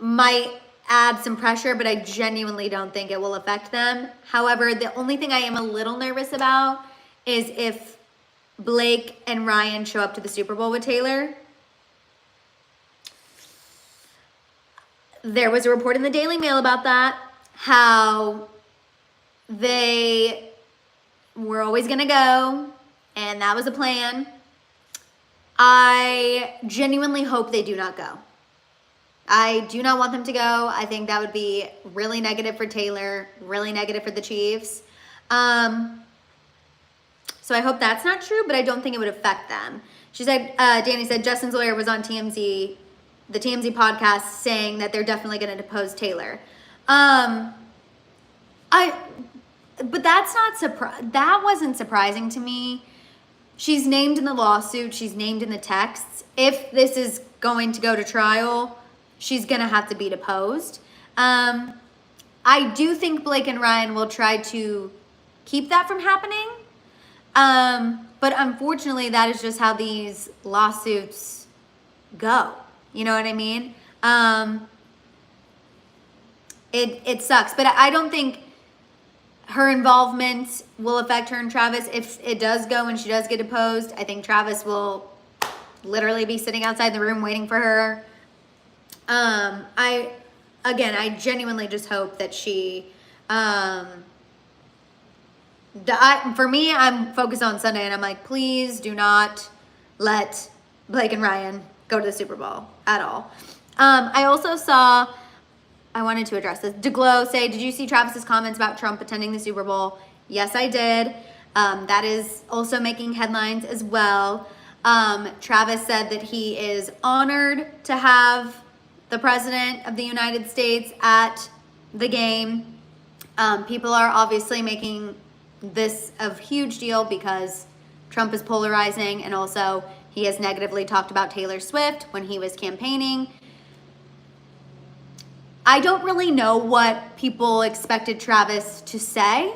might add some pressure, but I genuinely don't think it will affect them. However, the only thing I am a little nervous about is if Blake and Ryan show up to the Super Bowl with Taylor. There was a report in the Daily Mail about that, how they were always going to go, and that was a plan. I genuinely hope they do not go. I do not want them to go. I think that would be really negative for Taylor, really negative for the Chiefs. So I hope that's not true, but I don't think it would affect them. She said, Danny said, Justin's lawyer was on TMZ, the TMZ podcast, saying that they're definitely going to depose Taylor. But that's not that wasn't surprising to me. She's named in the lawsuit. She's named in the texts. If this is going to go to trial, she's going to have to be deposed. I do think Blake and Ryan will try to keep that from happening. But unfortunately, that is just how these lawsuits go. You know what I mean? It sucks. But I don't think her involvement will affect her and Travis. If it does go and she does get deposed, I think Travis will literally be sitting outside the room waiting for her. I genuinely just hope that she, for me, I'm focused on Sunday and I'm like, please do not let Blake and Ryan go to the Super Bowl at all. I also saw, I wanted to address this. DeGlow say, did you see Travis's comments about Trump attending the Super Bowl? Yes, I did. That is also making headlines as well. Travis said that he is honored to have the President of the United States at the game. People are obviously making this a huge deal because Trump is polarizing, and also he has negatively talked about Taylor Swift when he was campaigning. I don't really know what people expected Travis to say.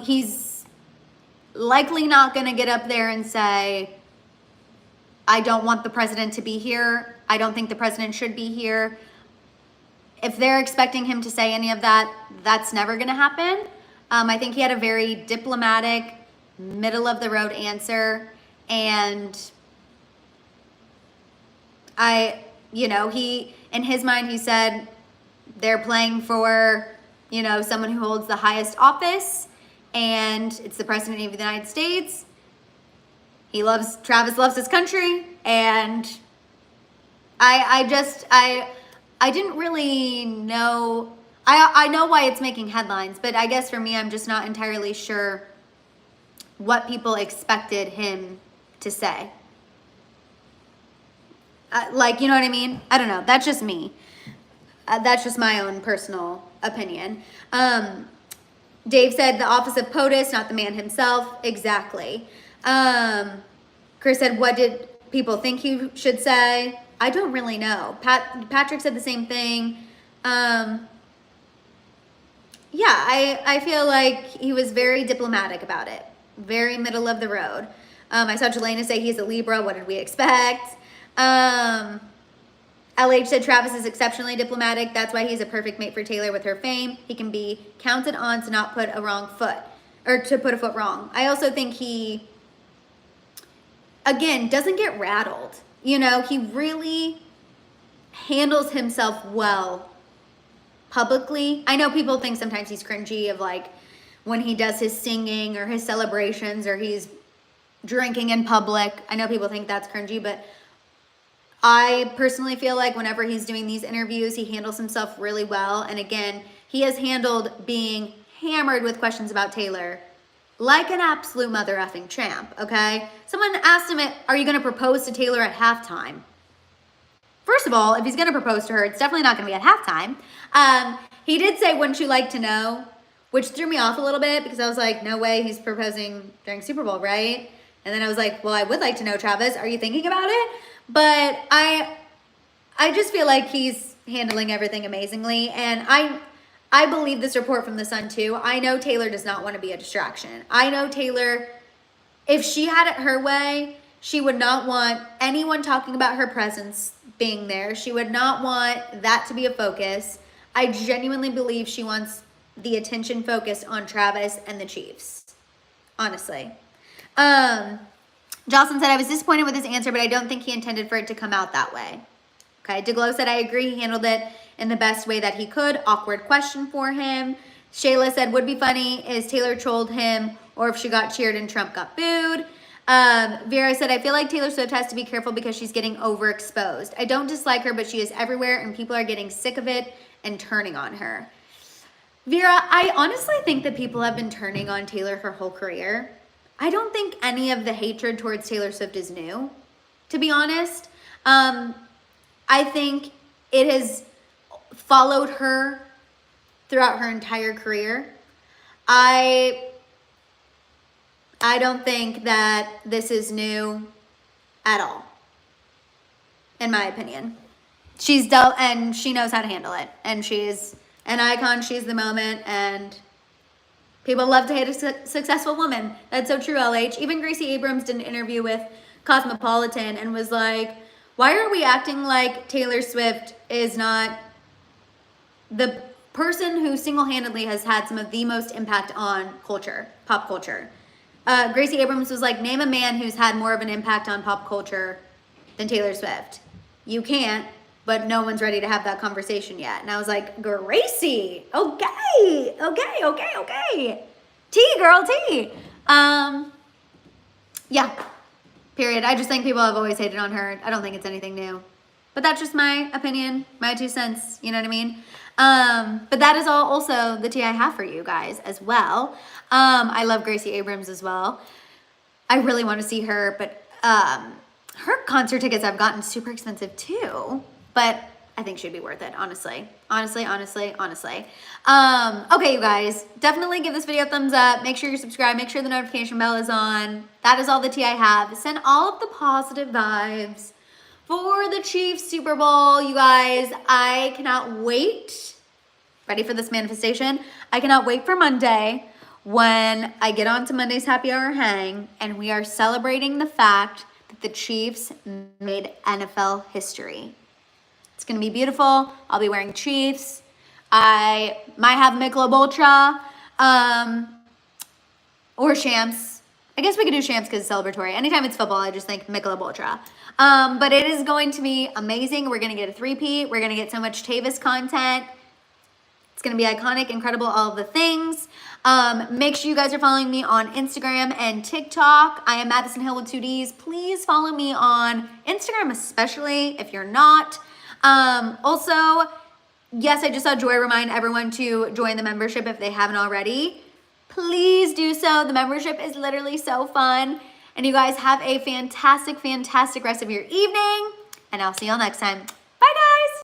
He's likely not going to get up there and say, I don't want the president to be here. I don't think the president should be here. If they're expecting him to say any of that, that's never going to happen. I think he had a very diplomatic, middle-of-the-road answer. And he, in his mind, he said they're playing for, someone who holds the highest office, and it's the President of the United States. Travis loves his country, and I didn't really know. I know why it's making headlines, but I guess for me, I'm just not entirely sure what people expected him to say. You know what I mean? I don't know. That's just me. That's just my own personal opinion. Dave said the office of POTUS, not the man himself. Exactly. Chris said, what did people think he should say? I don't really know. Patrick said the same thing. Yeah, I feel like he was very diplomatic about it. Very middle of the road. I saw Jelena say he's a Libra. What did we expect? LH said Travis is exceptionally diplomatic. That's why he's a perfect mate for Taylor with her fame. He can be counted on to not put a wrong foot, or to put a foot wrong. I also think he, again, doesn't get rattled. You know, he really handles himself well publicly. I know people think sometimes he's cringy of like when he does his singing or his celebrations or he's drinking in public. I know people think that's cringy, but I personally feel like whenever he's doing these interviews, he handles himself really well. And again, he has handled being hammered with questions about Taylor like an absolute mother effing champ, okay? Someone asked him, are you going to propose to Taylor at halftime? First of all, if he's going to propose to her, it's definitely not going to be at halftime. He did say, wouldn't you like to know? Which threw me off a little bit because I was like, no way he's proposing during Super Bowl, right? And then I was like, well, I would like to know, Travis. Are you thinking about it? But I just feel like he's handling everything amazingly. And I believe this report from The Sun too. I know Taylor does not want to be a distraction. I know Taylor, if she had it her way, she would not want anyone talking about her presence being there. She would not want that to be a focus. I genuinely believe she wants the attention focused on Travis and the Chiefs. Honestly. Jocelyn said, I was disappointed with his answer, but I don't think he intended for it to come out that way. Okay. DeGlow said, I agree. He handled it in the best way that he could. Awkward question for him. Shayla said, would be funny is Taylor trolled him or if she got cheered and Trump got booed. Vera said, I feel like Taylor Swift has to be careful because she's getting overexposed. I don't dislike her, but she is everywhere and people are getting sick of it and turning on her. Vera, I honestly think that people have been turning on Taylor her whole career. I don't think any of the hatred towards Taylor Swift is new, to be honest. I think it has followed her throughout her entire career. I don't think that this is new at all, in my opinion. She's dealt and she knows how to handle it. And she's an icon. She's the moment. And people love to hate a successful woman. That's so true, LH. Even Gracie Abrams did an interview with Cosmopolitan and was like, why are we acting like Taylor Swift is not the person who single-handedly has had some of the most impact on culture, pop culture? Gracie Abrams was like, name a man who's had more of an impact on pop culture than Taylor Swift. You can't, but no one's ready to have that conversation yet. And I was like, Gracie, okay. Tea, girl, tea. Yeah, period. I just think people have always hated on her. I don't think it's anything new. But that's just my opinion, my 2 cents, you know what I mean? But that is all also the tea I have for you guys as well. I love Gracie Abrams as well. I really want to see her, but her concert tickets have gotten super expensive too. But I think she'd be worth it, honestly. Honestly. Okay, you guys, definitely give this video a thumbs up. Make sure you're subscribed. Make sure the notification bell is on. That is all the tea I have. Send all of the positive vibes for the Chiefs Super Bowl, you guys. I cannot wait. Ready for this manifestation? I cannot wait for Monday when I get on to Monday's Happy Hour Hang and we are celebrating the fact that the Chiefs made NFL history. It's going to be beautiful. I'll be wearing Chiefs. I might have Michelob Ultra or Shams. I guess we could do Shams because it's celebratory. Anytime it's football, I just think Michelob Ultra. But it is going to be amazing. We're going to get a three-peat. We're going to get so much Tavis content. It's going to be iconic, incredible, all of the things. Make sure you guys are following me on Instagram and TikTok. I am Madison Hill with 2 Ds. Please follow me on Instagram, especially if you're not. Also, yes, I just saw Joy remind everyone to join the membership if they haven't already. Please do so. The membership is literally so fun. And you guys have a fantastic rest of your evening. And I'll see y'all next time.